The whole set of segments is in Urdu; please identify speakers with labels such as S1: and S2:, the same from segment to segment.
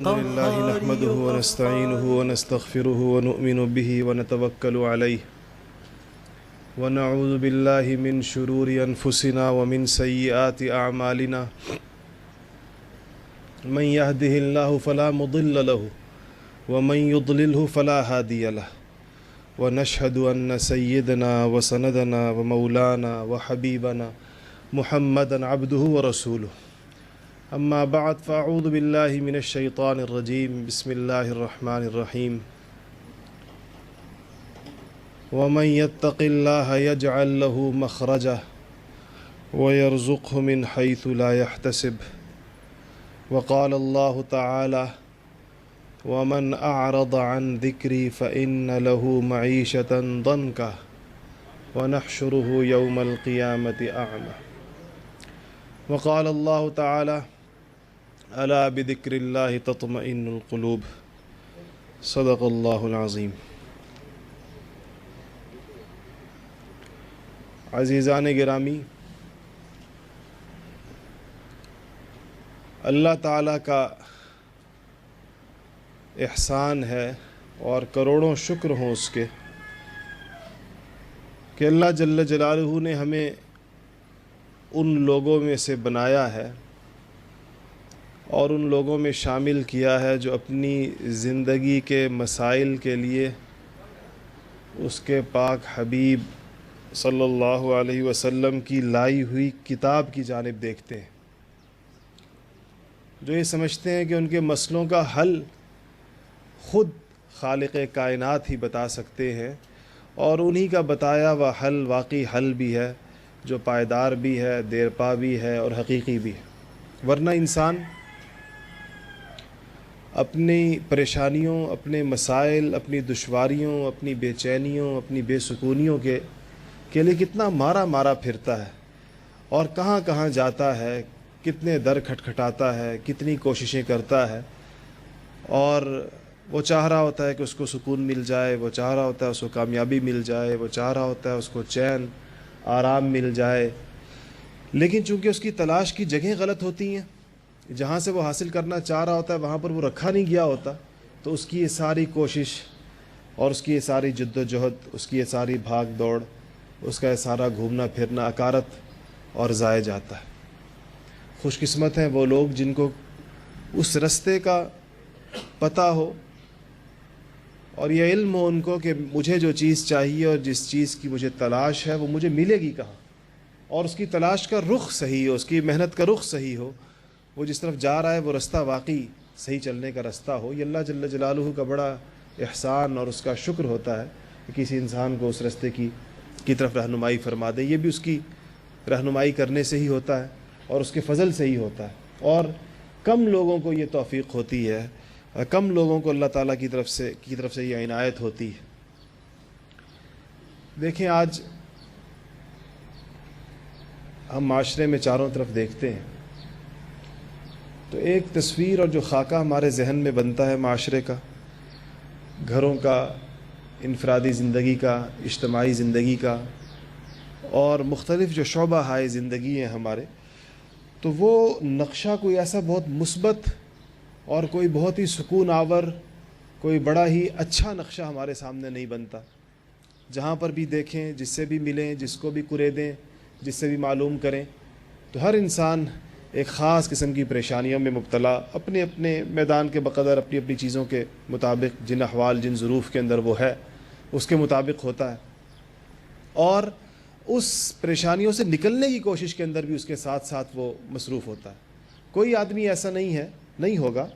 S1: الحمد لله نحمده ونستعينه ونستغفره ونؤمن به ونتوكل عليه ونعوذ بالله من شرور أنفسنا ومن سيئات أعمالنا من يهده الله فلا مضل له ومن يضلله فلا هادي له ونشهد أن سيدنا وسندنا ومولانا وحبيبنا محمدا عبده ورسوله اما بعد فاعوذ باللہ من الشیطان الرجیم بسم اللہ الرحمن الرحیم ومن يتق اللہ يجعل له مخرجا ويرزقه من حيث لا يحتسب وقال اللہ تعالی ومن اعرض عن ذکری فإن له معیشة ضنکا ونحشره یوم القیامة اعمى وقال اللہ تعالی الا بذکر اللہ تطمئن القلوب صدق اللہ العظیم۔ عزیزان گرامی، اللہ تعالیٰ کا احسان ہے اور کروڑوں شکر ہوں اس کے کہ اللہ جل جلالہ نے ہمیں ان لوگوں میں سے بنایا ہے اور ان لوگوں میں شامل کیا ہے جو اپنی زندگی کے مسائل کے لیے اس کے پاک حبیب صلی اللہ علیہ وسلم کی لائی ہوئی کتاب کی جانب دیکھتے ہیں، جو یہ سمجھتے ہیں کہ ان کے مسئلوں کا حل خود خالق کائنات ہی بتا سکتے ہیں، اور انہی کا بتایا ہوا حل واقعی حل بھی ہے جو پائیدار بھی ہے، دیرپا بھی ہے اور حقیقی بھی ہے۔ ورنہ انسان اپنی پریشانیوں، اپنے مسائل، اپنی دشواریوں، اپنی بے چینیوں، اپنی بے سکونیوں کے لیے کتنا مارا پھرتا ہے اور کہاں کہاں جاتا ہے، کتنے در کھٹکھٹاتا ہے، کتنی کوششیں کرتا ہے، اور وہ چاہ رہا ہوتا ہے کہ اس کو سکون مل جائے، وہ چاہ رہا ہوتا ہے اس کو کامیابی مل جائے، وہ چاہ رہا ہوتا ہے اس کو چین آرام مل جائے، لیکن چونکہ اس کی تلاش کی جگہیں غلط ہوتی ہیں، جہاں سے وہ حاصل کرنا چاہ رہا ہوتا ہے وہاں پر وہ رکھا نہیں گیا ہوتا، تو اس کی یہ ساری کوشش اور اس کی یہ ساری جد و جہد، اس کی یہ ساری بھاگ دوڑ، اس کا یہ سارا گھومنا پھرنا اکارت اور ضائع جاتا ہے۔ خوش قسمت ہیں وہ لوگ جن کو اس رستے کا پتہ ہو اور یہ علم ہو ان کو کہ مجھے جو چیز چاہیے اور جس چیز کی مجھے تلاش ہے وہ مجھے ملے گی کہاں، اور اس کی تلاش کا رخ صحیح ہو، اس کی محنت کا رخ صحیح ہو، وہ جس طرف جا رہا ہے وہ رستہ واقعی صحیح چلنے کا رستہ ہو۔ یہ اللہ جل جلالہ کا بڑا احسان اور اس کا شکر ہوتا ہے کہ کسی انسان کو اس رستے کی طرف رہنمائی فرما دے۔ یہ بھی اس کی رہنمائی کرنے سے ہی ہوتا ہے اور اس کے فضل سے ہی ہوتا ہے، اور کم لوگوں کو یہ توفیق ہوتی ہے، کم لوگوں کو اللہ تعالیٰ کی طرف سے یہ عنایت ہوتی ہے۔ دیکھیں، آج ہم معاشرے میں چاروں طرف دیکھتے ہیں تو ایک تصویر اور جو خاکہ ہمارے ذہن میں بنتا ہے معاشرے کا، گھروں کا، انفرادی زندگی کا، اجتماعی زندگی کا، اور مختلف جو شعبہ ہائے زندگی ہیں ہمارے، تو وہ نقشہ کوئی ایسا بہت مثبت اور کوئی بہت ہی سکون آور، کوئی بڑا ہی اچھا نقشہ ہمارے سامنے نہیں بنتا۔ جہاں پر بھی دیکھیں، جس سے بھی ملیں، جس کو بھی قریدیں، جس سے بھی معلوم کریں، تو ہر انسان ایک خاص قسم کی پریشانیوں میں مبتلا، اپنے اپنے میدان کے بقدر، اپنی اپنی چیزوں کے مطابق، جن احوال جن ظروف کے اندر وہ ہے اس کے مطابق ہوتا ہے، اور اس پریشانیوں سے نکلنے کی کوشش کے اندر بھی اس کے ساتھ ساتھ وہ مصروف ہوتا ہے۔ کوئی آدمی ایسا نہیں ہوگا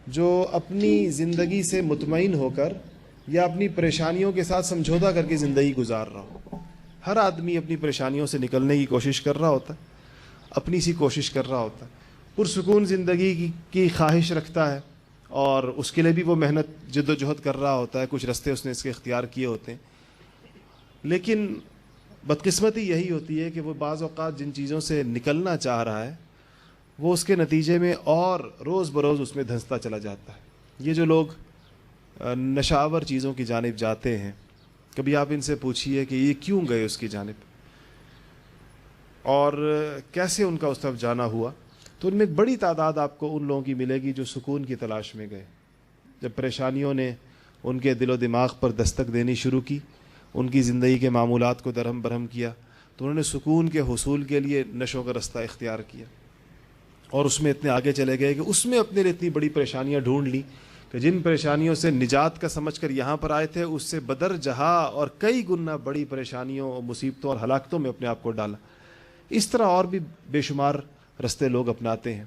S1: جو اپنی زندگی سے مطمئن ہو کر یا اپنی پریشانیوں کے ساتھ سمجھوتہ کر کے زندگی گزار رہا ہو۔ ہر آدمی اپنی پریشانیوں سے نکلنے کی کوشش کر رہا ہوتا ہے، اپنی سی کوشش کر رہا ہوتا ہے، پرسکون زندگی کی خواہش رکھتا ہے، اور اس کے لیے بھی وہ محنت جد و جہد کر رہا ہوتا ہے، کچھ رستے اس نے اس کے اختیار کیے ہوتے ہیں، لیکن بدقسمتی یہی ہوتی ہے کہ وہ بعض اوقات جن چیزوں سے نکلنا چاہ رہا ہے وہ اس کے نتیجے میں اور روز بروز اس میں دھنستا چلا جاتا ہے۔ یہ جو لوگ نشاور چیزوں کی جانب جاتے ہیں، کبھی آپ ان سے پوچھیے کہ یہ کیوں گئے اس کی جانب اور کیسے ان کا اس طرف جانا ہوا، تو ان میں ایک بڑی تعداد آپ کو ان لوگوں کی ملے گی جو سکون کی تلاش میں گئے. جب پریشانیوں نے ان کے دل و دماغ پر دستک دینی شروع کی، ان کی زندگی کے معمولات کو درہم برہم کیا، تو انہوں نے سکون کے حصول کے لیے نشو کا رستہ اختیار کیا، اور اس میں اتنے آگے چلے گئے کہ اس میں اپنے لیے اتنی بڑی پریشانیاں ڈھونڈ لی کہ جن پریشانیوں سے نجات کا سمجھ کر یہاں پر آئے تھے، اس سے بدر جہاں اور کئی گنا بڑی پریشانیوں اور مصیبتوں اور ہلاکتوں میں اپنے آپ کو ڈالا. اس طرح اور بھی بے شمار رستے لوگ اپناتے ہیں.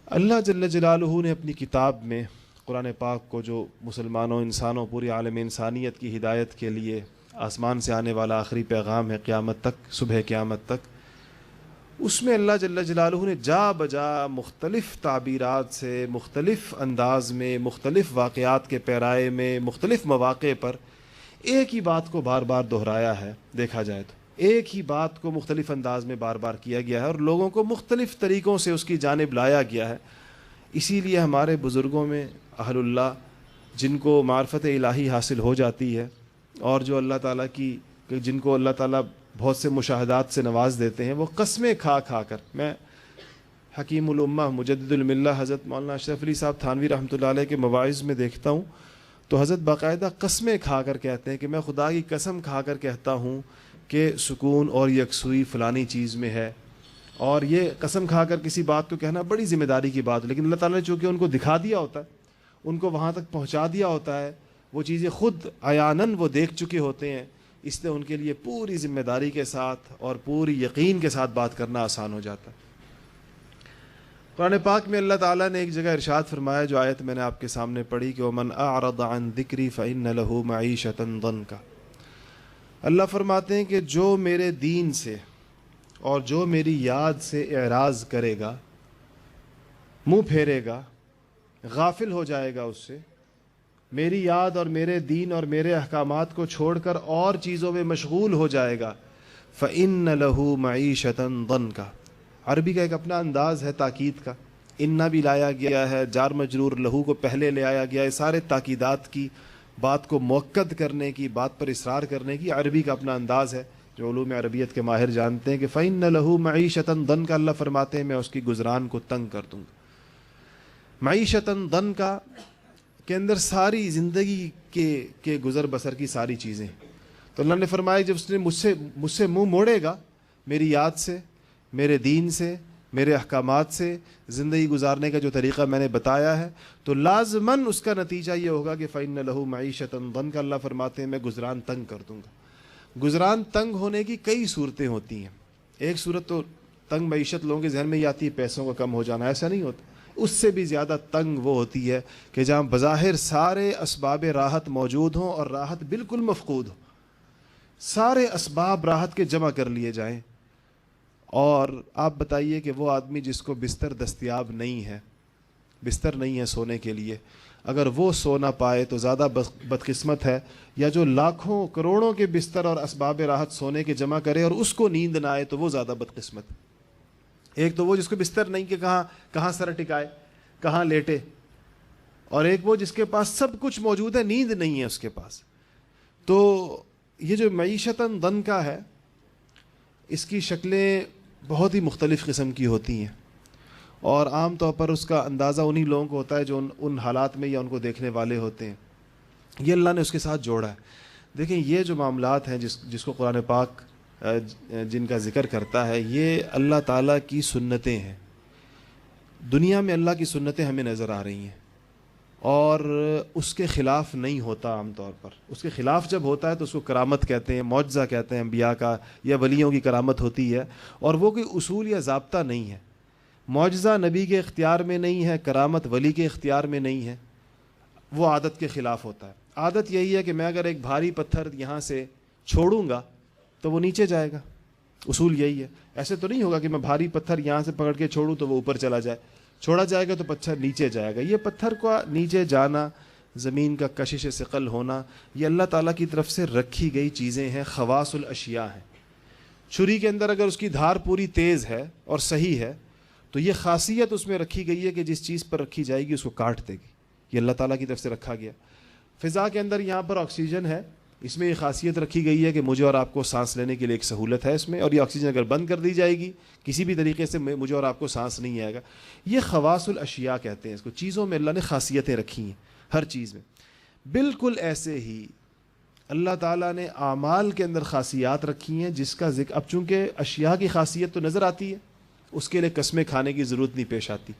S1: اللہ جل جلالہ نے اپنی کتاب میں قرآن پاک کو، جو مسلمانوں، انسانوں، پوری عالم انسانیت کی ہدایت کے لیے آسمان سے آنے والا آخری پیغام ہے قیامت تک، صبح قیامت تک، اس میں اللہ جل جلالہ نے جا بجا مختلف تعبیرات سے، مختلف انداز میں، مختلف واقعات کے پیرائے میں، مختلف مواقع پر ایک ہی بات کو بار بار دہرایا ہے. دیکھا جائے تو ایک ہی بات کو مختلف انداز میں بار بار کیا گیا ہے اور لوگوں کو مختلف طریقوں سے اس کی جانب لایا گیا ہے. اسی لیے ہمارے بزرگوں میں اہل اللہ، جن کو معرفت الہی حاصل ہو جاتی ہے اور جو اللہ تعالیٰ کی، جن کو اللہ تعالیٰ بہت سے مشاہدات سے نواز دیتے ہیں، وہ قسمیں کھا کھا کر، میں حکیم الامہ مجدد الملہ حضرت مولانا اشرف علی صاحب تھانوی رحمۃ اللہ علیہ کے مواعظ میں دیکھتا ہوں تو حضرت باقاعدہ قسمیں کھا کر کہتے ہیں کہ میں خدا کی قسم کھا کر کہتا ہوں کہ سکون اور یکسوئی فلانی چیز میں ہے. اور یہ قسم کھا کر کسی بات کو کہنا بڑی ذمہ داری کی بات، لیکن اللہ تعالیٰ نے چونکہ ان کو دکھا دیا ہوتا ہے، ان کو وہاں تک پہنچا دیا ہوتا ہے، وہ چیزیں خود عیاناً وہ دیکھ چکے ہوتے ہیں، اس لیے ان کے لیے پوری ذمہ داری کے ساتھ اور پوری یقین کے ساتھ بات کرنا آسان ہو جاتا ہے. قرآن پاک میں اللہ تعالیٰ نے ایک جگہ ارشاد فرمایا، جو آیت میں نے آپ کے سامنے پڑھی کہ وَمَنْ أَعْرَضَ عَنْ ذِكْرِي فَإِنَّ لَهُ مَعِيشَةً ضَنْكَ. اللہ فرماتے ہیں کہ جو میرے دین سے اور جو میری یاد سے اعراض کرے گا، منہ پھیرے گا، غافل ہو جائے گا اس سے، میری یاد اور میرے دین اور میرے احکامات کو چھوڑ کر اور چیزوں میں مشغول ہو جائے گا، فَإِنَّ لَهُ مَعِيشَةً ضَنْكَ. عربی کا ایک اپنا انداز ہے تاکید کا، انّا بھی لایا گیا ہے، جار مجرور لہو کو پہلے لے آیا گیا ہے، سارے تاکیدات کی، بات کو مؤکد کرنے کی، بات پر اصرار کرنے کی عربی کا اپنا انداز ہے جو علوم عربیت کے ماہر جانتے ہیں کہ فَإِنَّ لَهُ مَعِيشَةً ضَنْكَ. اللہ فرماتے ہیں میں اس کی گزران کو تنگ کر دوں گا. معیشتاً ضنْكَ کے اندر ساری زندگی کے گزر بسر کی ساری چیزیں. تو اللہ نے فرمایا جب اس نے مجھ سے منہ موڑے گا، میری یاد سے، میرے دین سے، میرے احکامات سے، زندگی گزارنے کا جو طریقہ میں نے بتایا ہے، تو لازماً اس کا نتیجہ یہ ہوگا کہ فَإِنَّ لَهُ مَعِيشَةً ضَنْكَ. اللہ فرماتے ہیں میں گزران تنگ کر دوں گا. گزران تنگ ہونے کی کئی صورتیں ہوتی ہیں. ایک صورت تو تنگ معیشت لوگوں کے ذہن میں یہ آتی ہے پیسوں کا کم ہو جانا، ایسا نہیں ہوتا. اس سے بھی زیادہ تنگ وہ ہوتی ہے کہ جہاں بظاہر سارے اسباب راحت موجود ہوں اور راحت بالکل مفقود ہو، سارے اسباب راحت کے جمع کر لیے جائیں، اور آپ بتائیے کہ وہ آدمی جس کو بستر دستیاب نہیں ہے، بستر نہیں ہے سونے کے لیے، اگر وہ سو نہ پائے تو زیادہ بدقسمت ہے، یا جو لاکھوں کروڑوں کے بستر اور اسباب راحت سونے کے جمع کرے اور اس کو نیند نہ آئے تو وہ زیادہ بدقسمت. ایک تو وہ جس کو بستر نہیں کہ کہاں سر ٹکائے، کہاں لیٹے، اور ایک وہ جس کے پاس سب کچھ موجود ہے، نیند نہیں ہے اس کے پاس. تو یہ جو معیشتاً ضنْكَ ہے، اس کی شکلیں بہت ہی مختلف قسم کی ہوتی ہیں، اور عام طور پر اس کا اندازہ انہی لوگوں کو ہوتا ہے جو ان حالات میں یا ان کو دیکھنے والے ہوتے ہیں. یہ اللہ نے اس کے ساتھ جوڑا ہے. دیکھیں یہ جو معاملات ہیں جس کو قرآن پاک جن کا ذکر کرتا ہے، یہ اللہ تعالیٰ کی سنتیں ہیں. دنیا میں اللہ کی سنتیں ہمیں نظر آ رہی ہیں اور اس کے خلاف نہیں ہوتا. عام طور پر اس کے خلاف جب ہوتا ہے تو اس کو کرامت کہتے ہیں، معجزہ کہتے ہیں. انبیاء کا یا ولیوں کی کرامت ہوتی ہے اور وہ کوئی اصول یا ضابطہ نہیں ہے. معجزہ نبی کے اختیار میں نہیں ہے، کرامت ولی کے اختیار میں نہیں ہے، وہ عادت کے خلاف ہوتا ہے. عادت یہی ہے کہ میں اگر ایک بھاری پتھر یہاں سے چھوڑوں گا تو وہ نیچے جائے گا. اصول یہی ہے. ایسے تو نہیں ہوگا کہ میں بھاری پتھر یہاں سے پکڑ کے چھوڑوں تو وہ اوپر چلا جائے. چھوڑا جائے گا تو پتھر نیچے جائے گا. یہ پتھر کا نیچے جانا، زمین کا کشش ثقل ہونا، یہ اللہ تعالیٰ کی طرف سے رکھی گئی چیزیں ہیں، خواص الاشیاء ہیں. چھری کے اندر اگر اس کی دھار پوری تیز ہے اور صحیح ہے تو یہ خاصیت اس میں رکھی گئی ہے کہ جس چیز پر رکھی جائے گی اس کو کاٹ دے گی. یہ اللہ تعالیٰ کی طرف سے رکھا گیا. فضا کے اندر یہاں پر آکسیجن ہے اس میں یہ خاصیت رکھی گئی ہے کہ مجھے اور آپ کو سانس لینے کے لیے ایک سہولت ہے اس میں، اور یہ آکسیجن اگر بند کر دی جائے گی کسی بھی طریقے سے مجھے اور آپ کو سانس نہیں آئے گا۔ یہ خواص الاشیاء کہتے ہیں اس کو، چیزوں میں اللہ نے خاصیتیں رکھی ہیں ہر چیز میں۔ بالکل ایسے ہی اللہ تعالیٰ نے اعمال کے اندر خاصیات رکھی ہیں جس کا ذکر، اب چونکہ اشیاء کی خاصیت تو نظر آتی ہے، اس کے لیے قسمیں کھانے کی ضرورت نہیں پیش آتی۔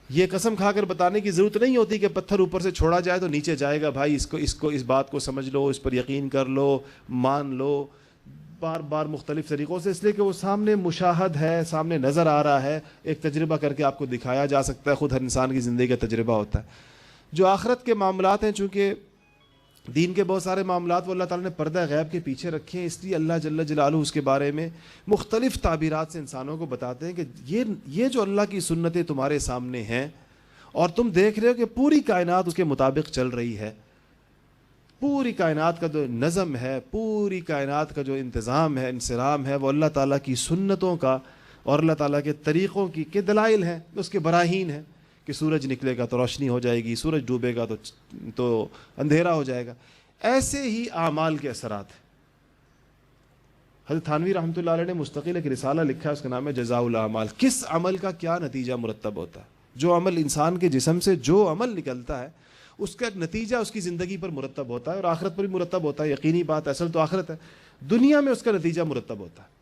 S1: یہ قسم کھا کر بتانے کی ضرورت نہیں ہوتی کہ پتھر اوپر سے چھوڑا جائے تو نیچے جائے گا، بھائی اس بات کو سمجھ لو، اس پر یقین کر لو، مان لو، بار بار مختلف طریقوں سے، اس لیے کہ وہ سامنے مشاہد ہے، سامنے نظر آ رہا ہے، ایک تجربہ کر کے آپ کو دکھایا جا سکتا ہے، خود ہر انسان کی زندگی کا تجربہ ہوتا ہے۔ جو آخرت کے معاملات ہیں، چونکہ دین کے بہت سارے معاملات وہ اللہ تعالیٰ نے پردہ غیب کے پیچھے رکھے ہیں، اس لیے اللہ جل جلالہ اس کے بارے میں مختلف تعبیرات سے انسانوں کو بتاتے ہیں کہ یہ جو اللہ کی سنتیں تمہارے سامنے ہیں اور تم دیکھ رہے ہو کہ پوری کائنات اس کے مطابق چل رہی ہے، پوری کائنات کا جو نظم ہے، پوری کائنات کا جو انتظام ہے، انصرام ہے، وہ اللہ تعالیٰ کی سنتوں کا اور اللہ تعالیٰ کے طریقوں کے دلائل ہیں، اس کے براہین ہیں کہ سورج نکلے گا تو روشنی ہو جائے گی، سورج ڈوبے گا تو اندھیرا ہو جائے گا۔ ایسے ہی اعمال کے اثرات ہیں۔ حضرت تھانوی رحمۃ اللہ علیہ نے مستقل ایک رسالہ لکھا ہے، اس کا نام ہے جزاء الاعمال، کس عمل کا کیا نتیجہ مرتب ہوتا ہے۔ جو عمل انسان کے جسم سے جو عمل نکلتا ہے اس کا نتیجہ اس کی زندگی پر مرتب ہوتا ہے، اور آخرت پر بھی مرتب ہوتا ہے، یقینی بات، اصل تو آخرت ہے، دنیا میں اس کا نتیجہ مرتب ہوتا ہے،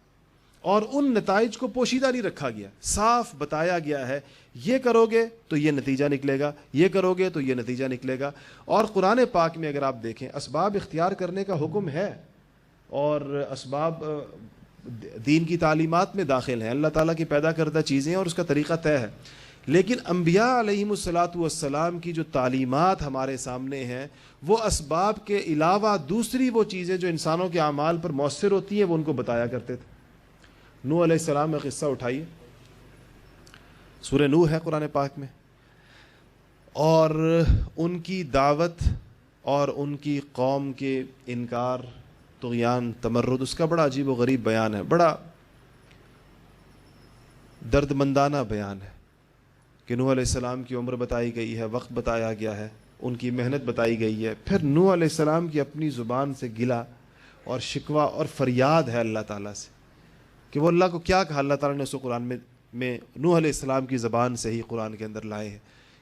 S1: اور ان نتائج کو پوشیدہ نہیں رکھا گیا، صاف بتایا گیا ہے، یہ کرو گے تو یہ نتیجہ نکلے گا، یہ کرو گے تو یہ نتیجہ نکلے گا۔ اور قرآن پاک میں اگر آپ دیکھیں اسباب اختیار کرنے کا حکم ہے، اور اسباب دین کی تعلیمات میں داخل ہیں، اللہ تعالیٰ کی پیدا کردہ چیزیں اور اس کا طریقہ طے ہے، لیکن انبیاء علیہم الصلاۃ والسلام کی جو تعلیمات ہمارے سامنے ہیں وہ اسباب کے علاوہ دوسری وہ چیزیں جو انسانوں کے اعمال پر مؤثر ہوتی ہیں وہ ان کو بتایا کرتے تھے۔ نوح علیہ السلام کا قصہ اٹھائیے، سورہ نوح ہے قرآن پاک میں، اور ان کی دعوت اور ان کی قوم کے انکار، طغیان، تمرد، اس کا بڑا عجیب و غریب بیان ہے، بڑا درد مندانہ بیان ہے کہ نوح علیہ السلام کی عمر بتائی گئی ہے، وقت بتایا گیا ہے، ان کی محنت بتائی گئی ہے، پھر نوح علیہ السلام کی اپنی زبان سے گلہ اور شکوہ اور فریاد ہے اللہ تعالیٰ سے کہ وہ اللہ کو کیا کہا۔ اللہ تعالیٰ نے اس کو قرآن میں نوح علیہ السلام کی زبان سے ہی قرآن کے اندر لائے ہیں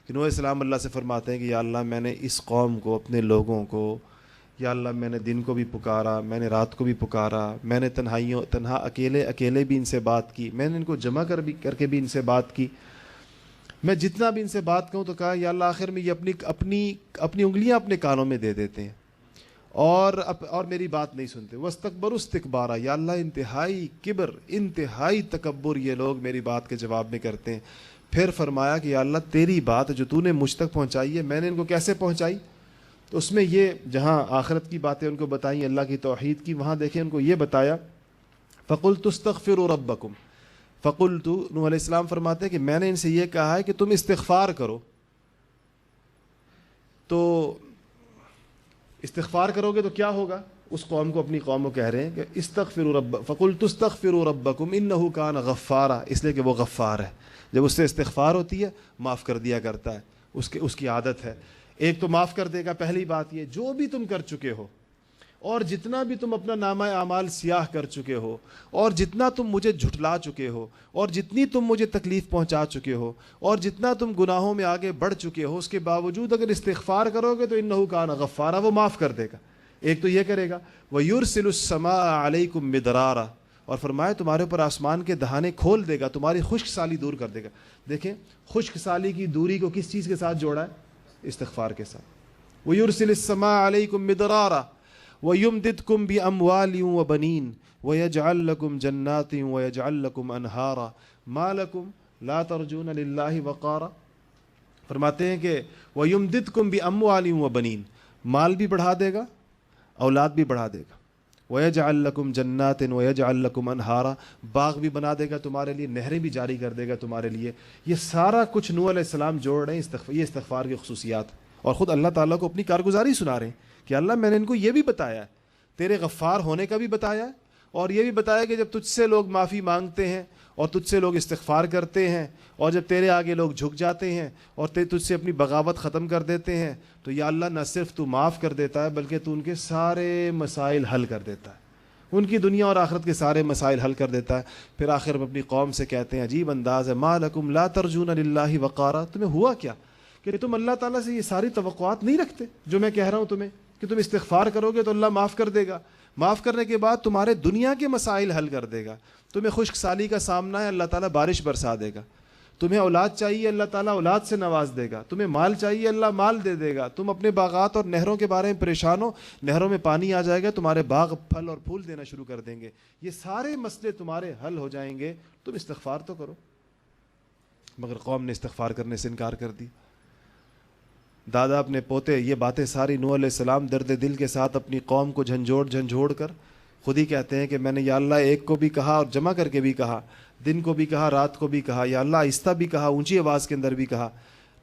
S1: کہ نوح علیہ السلام اللہ سے فرماتے ہیں کہ یا اللہ میں نے اس قوم کو، اپنے لوگوں کو، یا اللہ میں نے دن کو بھی پکارا، میں نے رات کو بھی پکارا، میں نے تنہا اکیلے بھی ان سے بات کی، میں نے ان کو جمع کر کے بھی ان سے بات کی، میں جتنا بھی ان سے بات کہوں تو کہا یا اللہ آخر میں یہ اپنی انگلیاں اپنے کانوں میں دے دیتے ہیں اور میری بات نہیں سنتے۔ وَاسْتَكْبَرُوا اسْتِكْبَارًا، یا اللہ انتہائی کبر، انتہائی تکبر یہ لوگ میری بات کے جواب میں کرتے ہیں۔ پھر فرمایا کہ یا اللہ تیری بات جو تو نے مجھ تک پہنچائی ہے میں نے ان کو کیسے پہنچائی؟ تو اس میں یہ جہاں آخرت کی باتیں ان کو بتائیں، اللہ کی توحید کی، وہاں دیکھیں ان کو یہ بتایا فَقُلْتُ اسْتَغْفِرُوا رَبَّكُمْ، فَقُلْتُ نوح علیہ السلام فرماتے ہیں کہ میں نے ان سے یہ کہا ہے کہ تم استغفار کرو، تو استغفار کرو گے تو کیا ہوگا؟ اس قوم کو، اپنی قوم کو کہہ رہے ہیں کہ فَقُلْتُ اسْتَغْفِرُوا رَبَّكُمْ إِنَّهُ كَانَ غَفَّارًا، اس لیے کہ وہ غفار ہے، جب اس سے استغفار ہوتی ہے معاف کر دیا کرتا ہے، اس کی عادت ہے۔ ایک تو معاف کر دے گا، پہلی بات یہ جو بھی تم کر چکے ہو اور جتنا بھی تم اپنا نامہ اعمال سیاہ کر چکے ہو اور جتنا تم مجھے جھٹلا چکے ہو اور جتنی تم مجھے تکلیف پہنچا چکے ہو اور جتنا تم گناہوں میں آگے بڑھ چکے ہو، اس کے باوجود اگر استغفار کرو گے تو انہ کان غفارا، وہ معاف کر دے گا۔ ایک تو یہ کرے گا، وَيُرْسِلُ السَّمَاءَ عَلَيْكُمْ مِدْرَارًا، اور فرمایا تمہارے اوپر آسمان کے دہانے کھول دے گا، تمہاری خشک سالی دور کر دے گا۔ دیکھیں خشک سالی کی دوری کو کس چیز کے ساتھ جوڑا ہے؟ استغفار کے ساتھ۔ وَيُرْسِلِ السَّمَاءَ عَلَيْكُمْ مِدْرَارًا وَيُمْدِدْكُمْ بِأَمْوَالٍ وَبَنِينَ وَيَجْعَلْ لَكُمْ جَنَّاتٍ وَيَجْعَلْ لَكُمْ أَنْهَارًا مَا لَكُمْ لَا تَرْجُونَ لِلَّهِ وَقَارًا۔ فرماتے ہیں کہ وَيُمْدِدْكُمْ بِأَمْوَالٍ وَبَنِينَ، مال بھی بڑھا دے گا، اولاد بھی بڑھا دے گا۔ وَيَجْعَلْ لَكُمْ جَنَّاتٍ وَيَجْعَلْ لَكُمْ أَنْهَارًا، باغ بھی بنا دے گا تمہارے لیے، نہریں بھی جاری کر دے گا تمہارے لیے۔ یہ سارا کچھ نوح علیہ السلام جوڑ رہے ہیں، یہ استغفار کی خصوصیات، اور خود اللہ تعالیٰ کو اپنی کارگزاری سنا رہے ہیں کہ اللہ میں نے ان کو یہ بھی بتایا ہے، تیرے غفار ہونے کا بھی بتایا ہے، اور یہ بھی بتایا کہ جب تجھ سے لوگ معافی مانگتے ہیں اور تجھ سے لوگ استغفار کرتے ہیں اور جب تیرے آگے لوگ جھک جاتے ہیں اور تجھ سے اپنی بغاوت ختم کر دیتے ہیں تو یا اللہ نہ صرف تو معاف کر دیتا ہے بلکہ تو ان کے سارے مسائل حل کر دیتا ہے، ان کی دنیا اور آخرت کے سارے مسائل حل کر دیتا ہے۔ پھر آخر میں اپنی قوم سے کہتے ہیں، عجیب انداز ہے، ما لکم لا ترجون للہ وقارا، تمہیں ہوا کیا کہ تم اللہ تعالیٰ سے یہ ساری توقعات نہیں رکھتے جو میں کہہ رہا ہوں تمہیں کہ تم استغفار کرو گے تو اللہ معاف کر دے گا، معاف کرنے کے بعد تمہارے دنیا کے مسائل حل کر دے گا، تمہیں خشک سالی کا سامنا ہے اللہ تعالیٰ بارش برسا دے گا، تمہیں اولاد چاہیے اللہ تعالیٰ اولاد سے نواز دے گا، تمہیں مال چاہیے اللہ مال دے دے گا، تم اپنے باغات اور نہروں کے بارے میں پریشان ہو، نہروں میں پانی آ جائے گا، تمہارے باغ پھل اور پھول دینا شروع کر دیں گے، یہ سارے مسئلے تمہارے حل ہو جائیں گے، تم استغفار تو کرو۔ مگر قوم نے استغفار کرنے سے انکار کر دی۔ دادا اپنے پوتے یہ باتیں ساری نوح علیہ السلام درد دل کے ساتھ اپنی قوم کو جھنجھوڑ کر خود ہی کہتے ہیں کہ میں نے یا اللہ ایک کو بھی کہا اور جمع کر کے بھی کہا، دن کو بھی کہا رات کو بھی کہا، یا اللہ آہستہ بھی کہا اونچی آواز کے اندر بھی کہا،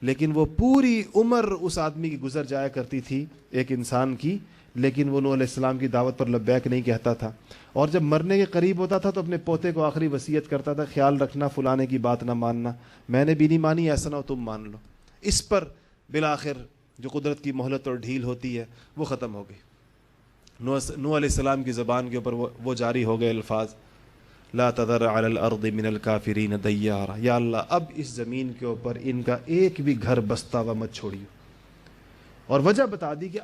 S1: لیکن وہ پوری عمر اس آدمی کی گزر جایا کرتی تھی ایک انسان کی، لیکن وہ نوح علیہ السلام کی دعوت پر لبیک نہیں کہتا تھا، اور جب مرنے کے قریب ہوتا تھا تو اپنے پوتے کو آخری وصیت کرتا تھا، خیال رکھنا فلانے کی بات نہ ماننا، میں نے بھی نہیں مانی، ایسا نہ ہو تم مان لو۔ اس پر بالآخر جو قدرت کی مہلت اور ڈھیل ہوتی ہے وہ ختم ہو گئی۔ نوح علیہ السلام کی زبان کے اوپر وہ جاری ہو گئے الفاظ، لا تذر علی الارض من الکافرین دیارا، یا اللہ اب اس زمین کے اوپر ان کا ایک بھی گھر بستا ہوا مت چھوڑیو، اور وجہ بتا دی کہ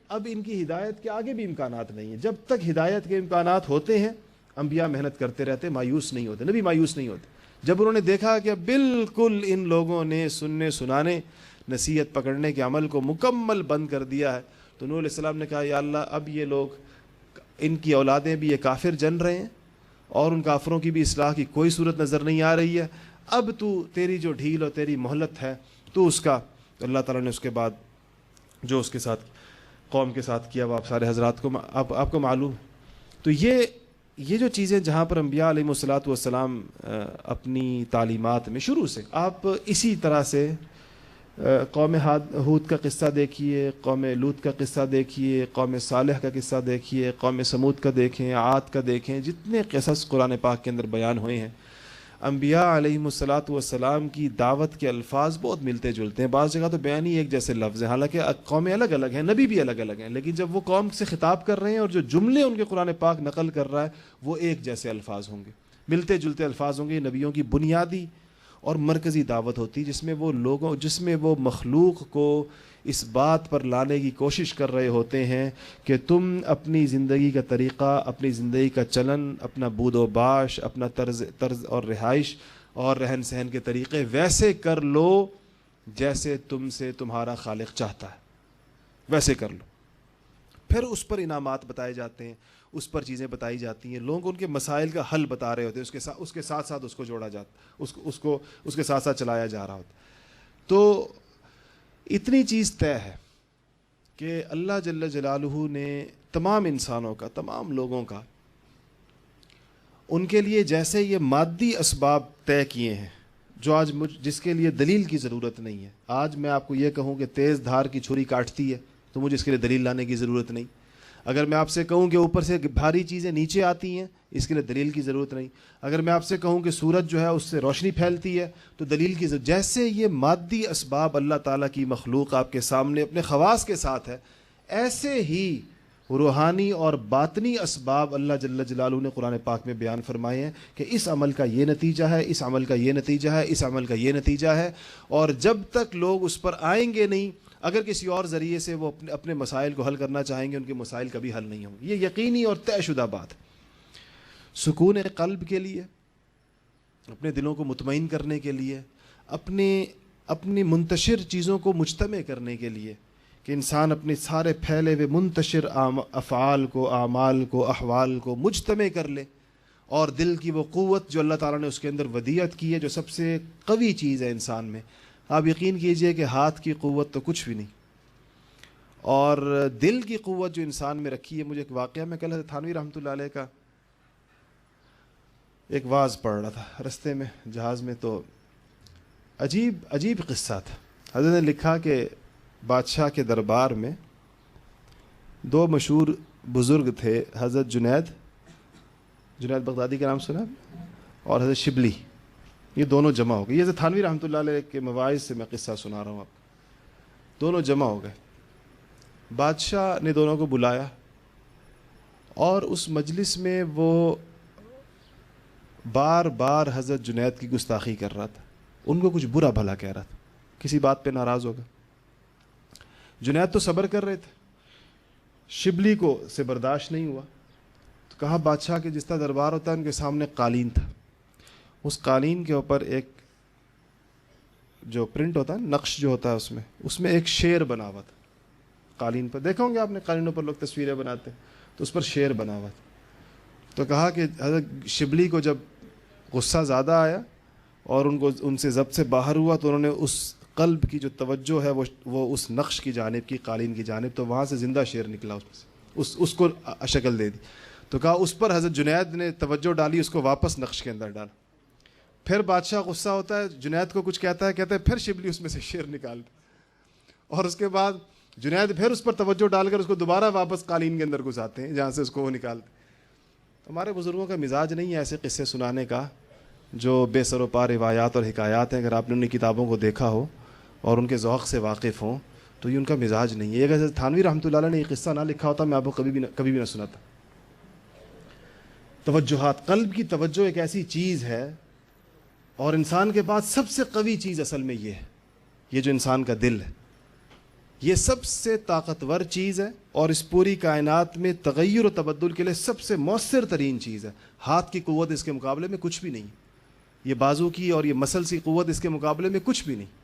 S1: اب ان کی ہدایت کے آگے بھی امکانات نہیں ہیں، جب تک ہدایت کے امکانات ہوتے ہیں انبیاء محنت کرتے رہتے، مایوس نہیں ہوتے، نبی مایوس نہیں ہوتے۔ جب انہوں نے دیکھا کہ بالکل ان لوگوں نے سننے سنانے نصیحت پکڑنے کے عمل کو مکمل بند کر دیا ہے، تو نوح علیہ السلام نے کہا یا اللہ اب یہ لوگ، ان کی اولادیں بھی یہ کافر جن رہے ہیں اور ان کافروں کی بھی اصلاح کی کوئی صورت نظر نہیں آ رہی ہے، اب تو تیری جو ڈھیل اور تیری مہلت ہے تو اس کا، اللہ تعالیٰ نے اس کے بعد جو اس کے ساتھ قوم کے ساتھ کیا وہ آپ سارے حضرات کو آپ کو معلوم ہے۔ تو یہ جو چیزیں جہاں پر انبیاء علیہ الصلوۃ والسلام اپنی تعلیمات میں شروع سے، آپ اسی طرح سے قوم ہود کا قصہ دیکھیے، قوم لوط کا قصہ دیکھیے، قوم صالح کا قصہ دیکھیے، قوم سمود کا دیکھیں، عاد کا دیکھیں، جتنے قصص قرآن پاک کے اندر بیان ہوئے ہیں، انبیاء علیہم الصلاۃ والسلام کی دعوت کے الفاظ بہت ملتے جلتے ہیں، بعض جگہ تو بیان ہی ایک جیسے لفظ ہیں، حالانکہ قومیں الگ الگ ہیں، نبی بھی الگ الگ ہیں، لیکن جب وہ قوم سے خطاب کر رہے ہیں اور جو جملے ان کے قرآن پاک نقل کر رہا ہے وہ ایک جیسے الفاظ ہوں گے، ملتے جلتے الفاظ ہوں گے۔ نبیوں کی بنیادی اور مرکزی دعوت ہوتی جس میں وہ مخلوق کو اس بات پر لانے کی کوشش کر رہے ہوتے ہیں کہ تم اپنی زندگی کا طریقہ، اپنی زندگی کا چلن، اپنا بود و باش، اپنا طرز اور رہائش اور رہن سہن کے طریقے ویسے کر لو جیسے تم سے تمہارا خالق چاہتا ہے، ویسے کر لو۔ پھر اس پر انعامات بتائے جاتے ہیں، اس پر چیزیں بتائی جاتی ہیں، لوگ ان کے مسائل کا حل بتا رہے ہوتے ہیں، اس کے ساتھ ساتھ اس کو جوڑا جاتا، اس کے ساتھ ساتھ چلایا جا رہا ہوتا۔ تو اتنی چیز طے ہے کہ اللہ جل جلالہ نے تمام انسانوں کا، تمام لوگوں کا، ان کے لیے جیسے یہ مادی اسباب طے کیے ہیں جو آج جس کے لیے دلیل کی ضرورت نہیں ہے۔ آج میں آپ کو یہ کہوں کہ تیز دھار کی چھری کاٹتی ہے تو مجھے اس کے لیے دلیل لانے کی ضرورت نہیں۔ اگر میں آپ سے کہوں کہ اوپر سے بھاری چیزیں نیچے آتی ہیں، اس کے لیے دلیل کی ضرورت نہیں۔ اگر میں آپ سے کہوں کہ سورج جو ہے اس سے روشنی پھیلتی ہے تو دلیل کی ضرورت، جیسے یہ مادی اسباب اللہ تعالیٰ کی مخلوق آپ کے سامنے اپنے خواص کے ساتھ ہے، ایسے ہی روحانی اور باطنی اسباب اللہ جل جلالہ نے قرآن پاک میں بیان فرمائے ہیں کہ اس عمل کا یہ نتیجہ ہے، اس عمل کا یہ نتیجہ ہے، اس عمل کا یہ نتیجہ ہے، اور جب تک لوگ اس پر آئیں گے نہیں، اگر کسی اور ذریعے سے وہ اپنے مسائل کو حل کرنا چاہیں گے، ان کے مسائل کبھی حل نہیں ہوں گے۔ یہ یقینی اور طے شدہ بات ہے۔ سکون قلب کے لیے، اپنے دلوں کو مطمئن کرنے کے لیے، اپنی منتشر چیزوں کو مجتمع کرنے کے لیے کہ انسان اپنے سارے پھیلے ہوئے منتشر افعال کو، اعمال کو، احوال کو مجتمع کر لے، اور دل کی وہ قوت جو اللہ تعالیٰ نے اس کے اندر ودیعت کی ہے، جو سب سے قوی چیز ہے انسان میں۔ آپ یقین کیجئے کہ ہاتھ کی قوت تو کچھ بھی نہیں، اور دل کی قوت جو انسان میں رکھی ہے۔ مجھے ایک واقعہ، میں کل حضرت تھانوی رحمۃ اللہ علیہ کا ایک واعظ پڑھ رہا تھا رستے میں جہاز میں، تو عجیب قصہ تھا۔ حضرت نے لکھا کہ بادشاہ کے دربار میں دو مشہور بزرگ تھے، حضرت جنید جنید بغدادی کا نام سنا اور حضرت شبلی، یہ دونوں جمع ہو گئے. یہ حضرت تھانوی رحمۃ اللہ علیہ کے مواعظ سے میں قصہ سنا رہا ہوں آپ کو. دونوں جمع ہو گئے. بادشاہ نے دونوں کو بلایا اور اس مجلس میں وہ بار بار حضرت جنید کی گستاخی کر رہا تھا، ان کو کچھ برا بھلا کہہ رہا تھا، کسی بات پہ ناراض ہوگا. جنید تو صبر کر رہے تھے، شبلی کو سے برداشت نہیں ہوا تو کہا بادشاہ کے جس طرح دربار ہوتا ہے ان کے سامنے قالین تھا، اس قالین کے اوپر ایک جو پرنٹ ہوتا ہے نقش جو ہوتا ہے اس میں ایک شیر بنا ہوا تھا. قالین پر دیکھا ہوں گے آپ نے، قالینوں پر لوگ تصویریں بناتے تو اس پر شیر بنا ہوا تھا. تو کہا کہ حضرت شبلی کو جب غصہ زیادہ آیا اور ان سے ضبط سے باہر ہوا تو انہوں نے اس قلب کی جو توجہ ہے وہ اس نقش کی جانب کی، قالین کی جانب، تو وہاں سے زندہ شیر نکلا اس کو شکل دے دی. تو کہا اس پر حضرت جنید نے توجہ ڈالی، اس کو واپس نقش کے اندر ڈالا. پھر بادشاہ غصہ ہوتا ہے، جنید کو کچھ کہتا ہے پھر شبلی اس میں سے شیر نکال دے، اور اس کے بعد جنید پھر اس پر توجہ ڈال کر اس کو دوبارہ واپس قالین کے اندر گھساتے ہیں جہاں سے اس کو وہ نکالتے. ہمارے بزرگوں کا مزاج نہیں ہے ایسے قصے سنانے کا جو بے سر و پا روایات اور حکایات ہیں. اگر آپ نے ان کتابوں کو دیکھا ہو اور ان کے ذوق سے واقف ہوں تو یہ ان کا مزاج نہیں ہے. اگر تھانوی رحمۃ اللہ علیہ نے یہ قصہ نہ لکھا ہوتا میں آپ کو کبھی بھی نہ سناتا. توجہات، قلب کی توجہ ایک ایسی چیز ہے، اور انسان کے پاس سب سے قوی چیز اصل میں یہ ہے، یہ جو انسان کا دل ہے یہ سب سے طاقتور چیز ہے، اور اس پوری کائنات میں تغیر و تبدل کے لیے سب سے مؤثر ترین چیز ہے. ہاتھ کی قوت اس کے مقابلے میں کچھ بھی نہیں، یہ بازو کی اور یہ مسلس کی قوت اس کے مقابلے میں کچھ بھی نہیں،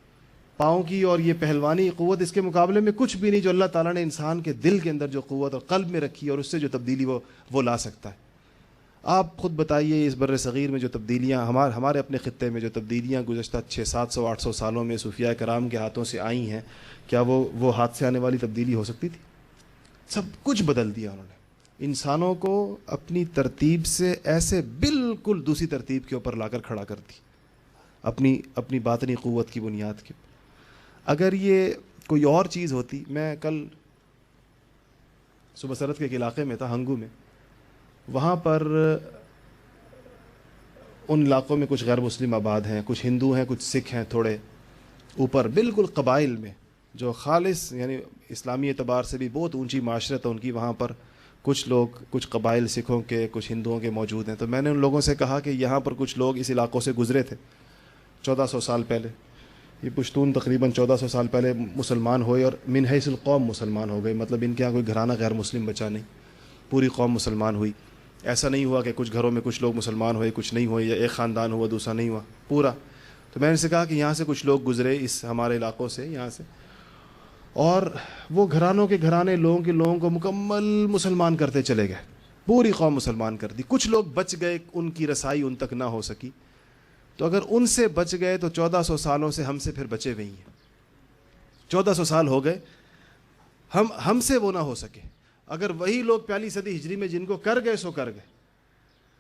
S1: پاؤں کی اور یہ پہلوانی قوت اس کے مقابلے میں کچھ بھی نہیں، جو اللہ تعالیٰ نے انسان کے دل کے اندر جو قوت اور قلب میں رکھی اور اس سے جو تبدیلی وہ لا سکتا ہے. آپ خود بتائیے اس بر صغیر میں جو تبدیلیاں ہمارے اپنے خطے میں جو تبدیلیاں گزشتہ 600-700-800 سالوں میں صوفیاء کرام کے ہاتھوں سے آئی ہیں، کیا وہ ہاتھ سے آنے والی تبدیلی ہو سکتی تھی؟ سب کچھ بدل دیا انہوں نے، انسانوں کو اپنی ترتیب سے ایسے بالکل دوسری ترتیب کے اوپر لا کر کھڑا کر دی، اپنی باطنی قوت کی بنیاد کے. اگر یہ کوئی اور چیز ہوتی، میں کل صبح سرحد کے ایک علاقے میں تھا، ہنگو میں، وہاں پر ان علاقوں میں کچھ غیر مسلم آباد ہیں، کچھ ہندو ہیں، کچھ سکھ ہیں، تھوڑے اوپر بالکل قبائل میں جو خالص یعنی اسلامی اعتبار سے بھی بہت اونچی معاشرت ہے ان کی. وہاں پر کچھ لوگ، کچھ قبائل سکھوں کے، کچھ ہندوؤں کے موجود ہیں. تو میں نے ان لوگوں سے کہا کہ یہاں پر کچھ لوگ اس علاقوں سے گزرے تھے 1400 سال پہلے. یہ پشتون تقریباً 1400 سال پہلے مسلمان ہوئے اور من حیث القوم مسلمان ہو گئے، مطلب ان کے یہاں کوئی گھرانہ غیر مسلم بچا نہیں، پوری قوم مسلمان ہوئی. ایسا نہیں ہوا کہ کچھ گھروں میں کچھ لوگ مسلمان ہوئے کچھ نہیں ہوئے، یا ایک خاندان ہوا دوسرا نہیں ہوا، پورا. تو میں نے سے کہا کہ یہاں سے کچھ لوگ گزرے اس ہمارے علاقوں سے، یہاں سے، اور وہ گھرانے لوگوں کو مکمل مسلمان کرتے چلے گئے، پوری قوم مسلمان کر دی. کچھ لوگ بچ گئے، ان کی رسائی ان تک نہ ہو سکی. تو اگر ان سے بچ گئے تو 1400 سالوں سے ہم سے پھر بچے ہوئے ہیں. 1400 سال ہو گئے، ہم سے وہ نہ ہو سکے. اگر وہی لوگ پہلی صدی ہجری میں جن کو کر گئے سو کر گئے،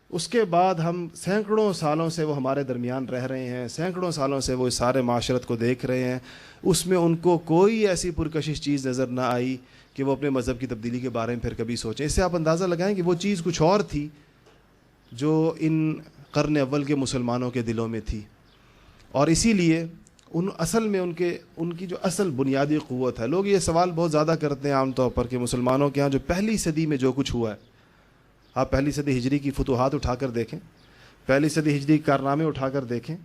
S1: اس کے بعد ہم سینکڑوں سالوں سے وہ ہمارے درمیان رہ رہے ہیں، سینکڑوں سالوں سے وہ اس سارے معاشرت کو دیکھ رہے ہیں، اس میں ان کو کوئی ایسی پرکشش چیز نظر نہ آئی کہ وہ اپنے مذہب کی تبدیلی کے بارے میں پھر کبھی سوچیں. اس سے آپ اندازہ لگائیں کہ وہ چیز کچھ اور تھی جو ان قرن اول کے مسلمانوں کے دلوں میں تھی. اور اسی لیے اصل میں ان کی جو اصل بنیادی قوت ہے. لوگ یہ سوال بہت زیادہ کرتے ہیں عام طور پر کہ مسلمانوں کے ہاں جو پہلی صدی میں جو کچھ ہوا ہے، آپ پہلی صدی ہجری کی فتوحات اٹھا کر دیکھیں، پہلی صدی ہجری کے کارنامے اٹھا کر دیکھیں،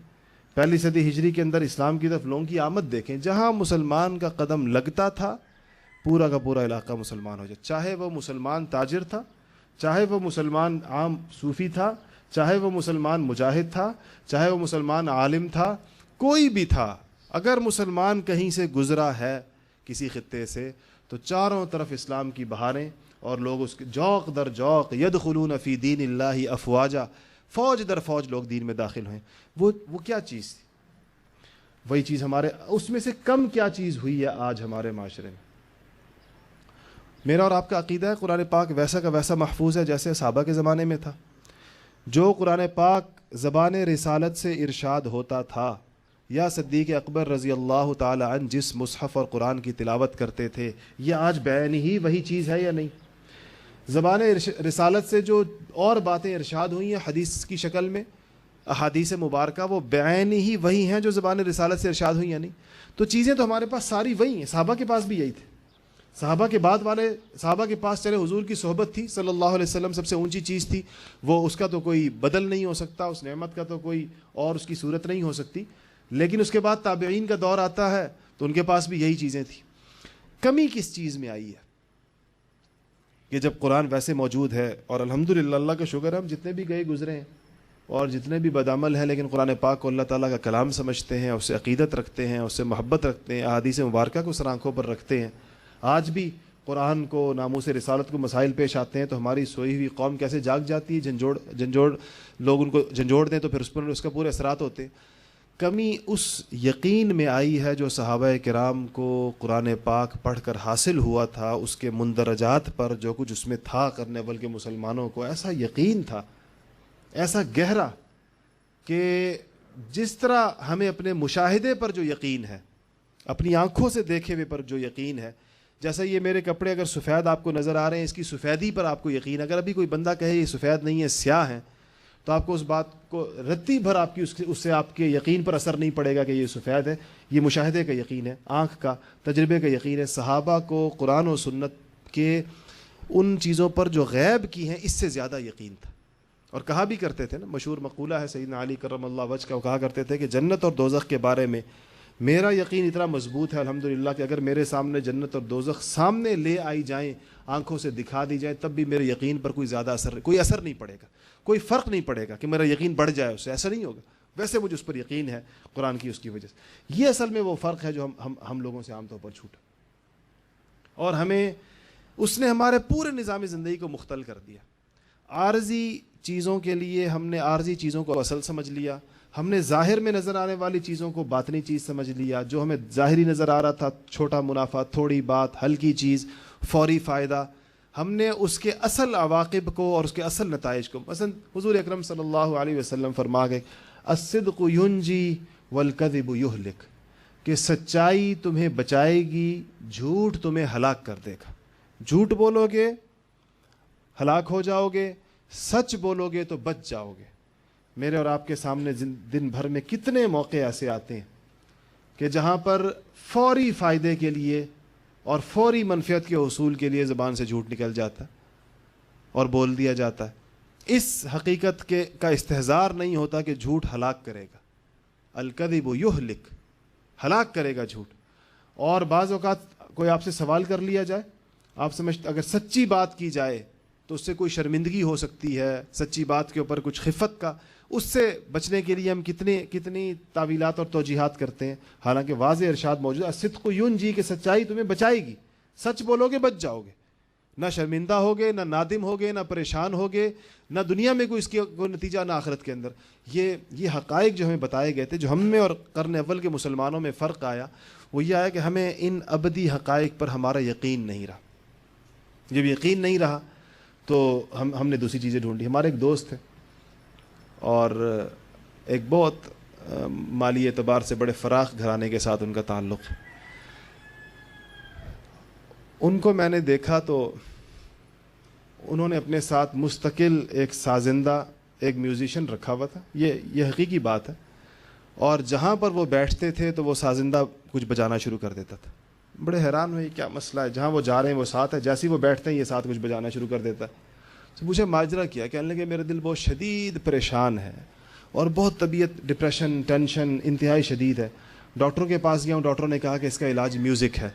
S1: پہلی صدی ہجری کے اندر اسلام کی طرف لوگوں کی آمد دیکھیں. جہاں مسلمان کا قدم لگتا تھا پورا کا پورا علاقہ مسلمان ہو جائے، چاہے وہ مسلمان تاجر تھا، چاہے وہ مسلمان عام صوفی تھا، چاہے وہ مسلمان مجاہد تھا، چاہے وہ مسلمان عالم تھا، کوئی بھی تھا. اگر مسلمان کہیں سے گزرا ہے کسی خطے سے تو چاروں طرف اسلام کی بہاریں، اور لوگ اس کے جوق در جوق یدخلون فی دین اللہ افواجا، فوج در فوج لوگ دین میں داخل ہوئے. وہ کیا چیز تھی؟ وہی چیز ہمارے اس میں سے کم کیا چیز ہوئی ہے آج ہمارے معاشرے میں؟ میرا اور آپ کا عقیدہ ہے قرآن پاک ویسا کا ویسا محفوظ ہے جیسے صحابہ کے زمانے میں تھا. جو قرآن پاک زبان رسالت سے ارشاد ہوتا تھا، یا صدیق اکبر رضی اللہ تعالی عنہ جس مصحف اور قرآن کی تلاوت کرتے تھے، یہ آج بعین ہی وہی چیز ہے یا نہیں؟ زبان رسالت سے جو اور باتیں ارشاد ہوئی ہیں حدیث کی شکل میں، احادیث مبارکہ، وہ بعین ہی وہی ہیں جو زبان رسالت سے ارشاد ہوئی ہیں نہیں. تو چیزیں تو ہمارے پاس ساری وہی ہیں. صحابہ کے پاس بھی یہی تھے. صحابہ کے بعد والے صحابہ کے پاس چلے حضور کی صحبت تھی صلی اللہ علیہ وسلم، سب سے اونچی چیز تھی، وہ اس کا تو کوئی بدل نہیں ہو سکتا، اس نعمت کا تو کوئی اور اس کی صورت نہیں ہو سکتی. لیکن اس کے بعد تابعین کا دور آتا ہے تو ان کے پاس بھی یہی چیزیں تھیں. کمی کس چیز میں آئی ہے کہ جب قرآن ویسے موجود ہے، اور الحمدللہ اللہ کا شکر ہے ہم جتنے بھی گئے گزرے ہیں اور جتنے بھی بدعمل ہیں لیکن قرآن پاک کو اللہ تعالیٰ کا کلام سمجھتے ہیں، اس سے عقیدت رکھتے ہیں، اس سے محبت رکھتے ہیں، احادیث مبارکہ کو سر آنکھوں پر رکھتے ہیں. آج بھی قرآن کو، ناموس رسالت کو مسائل پیش آتے ہیں تو ہماری سوئی ہوئی قوم کیسے جاگ جاتی ہے. جھنجھوڑ لوگ ان کو جھنجھوڑ دیں تو پھر اس پر اس کا پورے اثرات ہوتے ہیں. کمی اس یقین میں آئی ہے جو صحابہ کرام کو قرآن پاک پڑھ کر حاصل ہوا تھا، اس کے مندرجات پر جو کچھ اس میں تھا کرنے، بلکہ مسلمانوں کو ایسا یقین تھا، ایسا گہرا، کہ جس طرح ہمیں اپنے مشاہدے پر جو یقین ہے، اپنی آنکھوں سے دیکھے ہوئے پر جو یقین ہے، جیسا یہ میرے کپڑے اگر سفید آپ کو نظر آ رہے ہیں، اس کی سفیدی پر آپ کو یقین. اگر ابھی کوئی بندہ کہے یہ سفید نہیں ہے سیاہ ہیں، تو آپ کو اس بات کو رتی بھر آپ کی اس سے آپ کے یقین پر اثر نہیں پڑے گا کہ یہ سفید ہے. یہ مشاہدے کا یقین ہے، آنکھ کا، تجربے کا یقین ہے. صحابہ کو قرآن و سنت کے ان چیزوں پر جو غیب کی ہیں اس سے زیادہ یقین تھا. اور کہا بھی کرتے تھے نا، مشہور مقولہ ہے سیدنا علی کرم اللہ وجہ کا، وہ کہا کرتے تھے کہ جنت اور دوزخ کے بارے میں میرا یقین اتنا مضبوط ہے الحمدللہ کہ اگر میرے سامنے جنت اور دوزخ سامنے لے آئی جائیں، آنکھوں سے دکھا دی جائیں، تب بھی میرے یقین پر کوئی اثر نہیں پڑے گا، کوئی فرق نہیں پڑے گا کہ میرا یقین بڑھ جائے، اس سے ایسا نہیں ہوگا. ویسے مجھے اس پر یقین ہے قرآن کی اس کی وجہ سے. یہ اصل میں وہ فرق ہے جو ہم لوگوں سے عام طور پر چھوٹا، اور ہمیں اس نے ہمارے پورے نظام زندگی کو مختل کر دیا. عارضی چیزوں کے لیے ہم نے عارضی چیزوں کو اصل سمجھ لیا، ہم نے ظاہر میں نظر آنے والی چیزوں کو باطنی چیز سمجھ لیا. جو ہمیں ظاہری نظر آ رہا تھا، چھوٹا منافع، تھوڑی بات، ہلکی چیز، فوری فائدہ، ہم نے اس کے اصل عواقب کو اور اس کے اصل نتائج کو، مثلا حضور اکرم صلی اللہ علیہ وسلم فرما گئے الصدق ینجی والکذب یہلک، کہ سچائی تمہیں بچائے گی، جھوٹ تمہیں ہلاک کر دے گا. جھوٹ بولو گے ہلاک ہو جاؤ گے، سچ بولو گے تو بچ جاؤ گے. میرے اور آپ کے سامنے دن بھر میں کتنے موقع ایسے آتے ہیں کہ جہاں پر فوری فائدے کے لیے اور فوری منفعت کے حصول کے لیے زبان سے جھوٹ نکل جاتا ہے اور بول دیا جاتا ہے. اس حقیقت کا استحضار نہیں ہوتا کہ جھوٹ ہلاک کرے گا. الکذب یہلک، ہلاک کرے گا جھوٹ. اور بعض اوقات کوئی آپ سے سوال کر لیا جائے، آپ سمجھتے اگر سچی بات کی جائے تو اس سے کوئی شرمندگی ہو سکتی ہے، سچی بات کے اوپر کچھ خفت کا، اس سے بچنے کے لیے ہم کتنی تعویلات اور توجیحات کرتے ہیں. حالانکہ واضح ارشاد موجود ہے الصدق ینجی، کہ سچائی تمہیں بچائے گی، سچ بولو گے بچ جاؤ گے، نہ شرمندہ ہوگے، نہ نادم ہوگے، نہ پریشان ہوگے، نہ دنیا میں کوئی اس کی کوئی نتیجہ، نہ آخرت کے اندر. یہ حقائق جو ہمیں بتائے گئے تھے، جو ہم میں اور قرن اول کے مسلمانوں میں فرق آیا، وہ یہ آیا کہ ہمیں ان ابدی حقائق پر ہمارا یقین نہیں رہا. جب یقین نہیں رہا تو ہم نے دوسری چیزیں ڈھونڈی. ہمارے ایک دوست ہیں اور ایک بہت مالی اعتبار سے بڑے فراخ گھرانے کے ساتھ ان کا تعلق ہے. ان کو میں نے دیکھا تو انہوں نے اپنے ساتھ مستقل ایک سازندہ، ایک میوزیشین رکھا ہوا تھا. یہ حقیقی بات ہے. اور جہاں پر وہ بیٹھتے تھے تو وہ سازندہ کچھ بجانا شروع کر دیتا تھا. بڑے حیران ہوئے کیا مسئلہ ہے، جہاں وہ جا رہے ہیں وہ ساتھ ہے، جیسے ہی وہ بیٹھتے ہیں یہ ساتھ کچھ بجانا شروع کر دیتا ہے. تو مجھے ماجرا کیا، کہنے لگے میرا دل بہت شدید پریشان ہے اور بہت طبیعت ڈپریشن، ٹینشن انتہائی شدید ہے. ڈاکٹروں کے پاس گیا ہوں، ڈاکٹروں نے کہا کہ اس کا علاج میوزک ہے.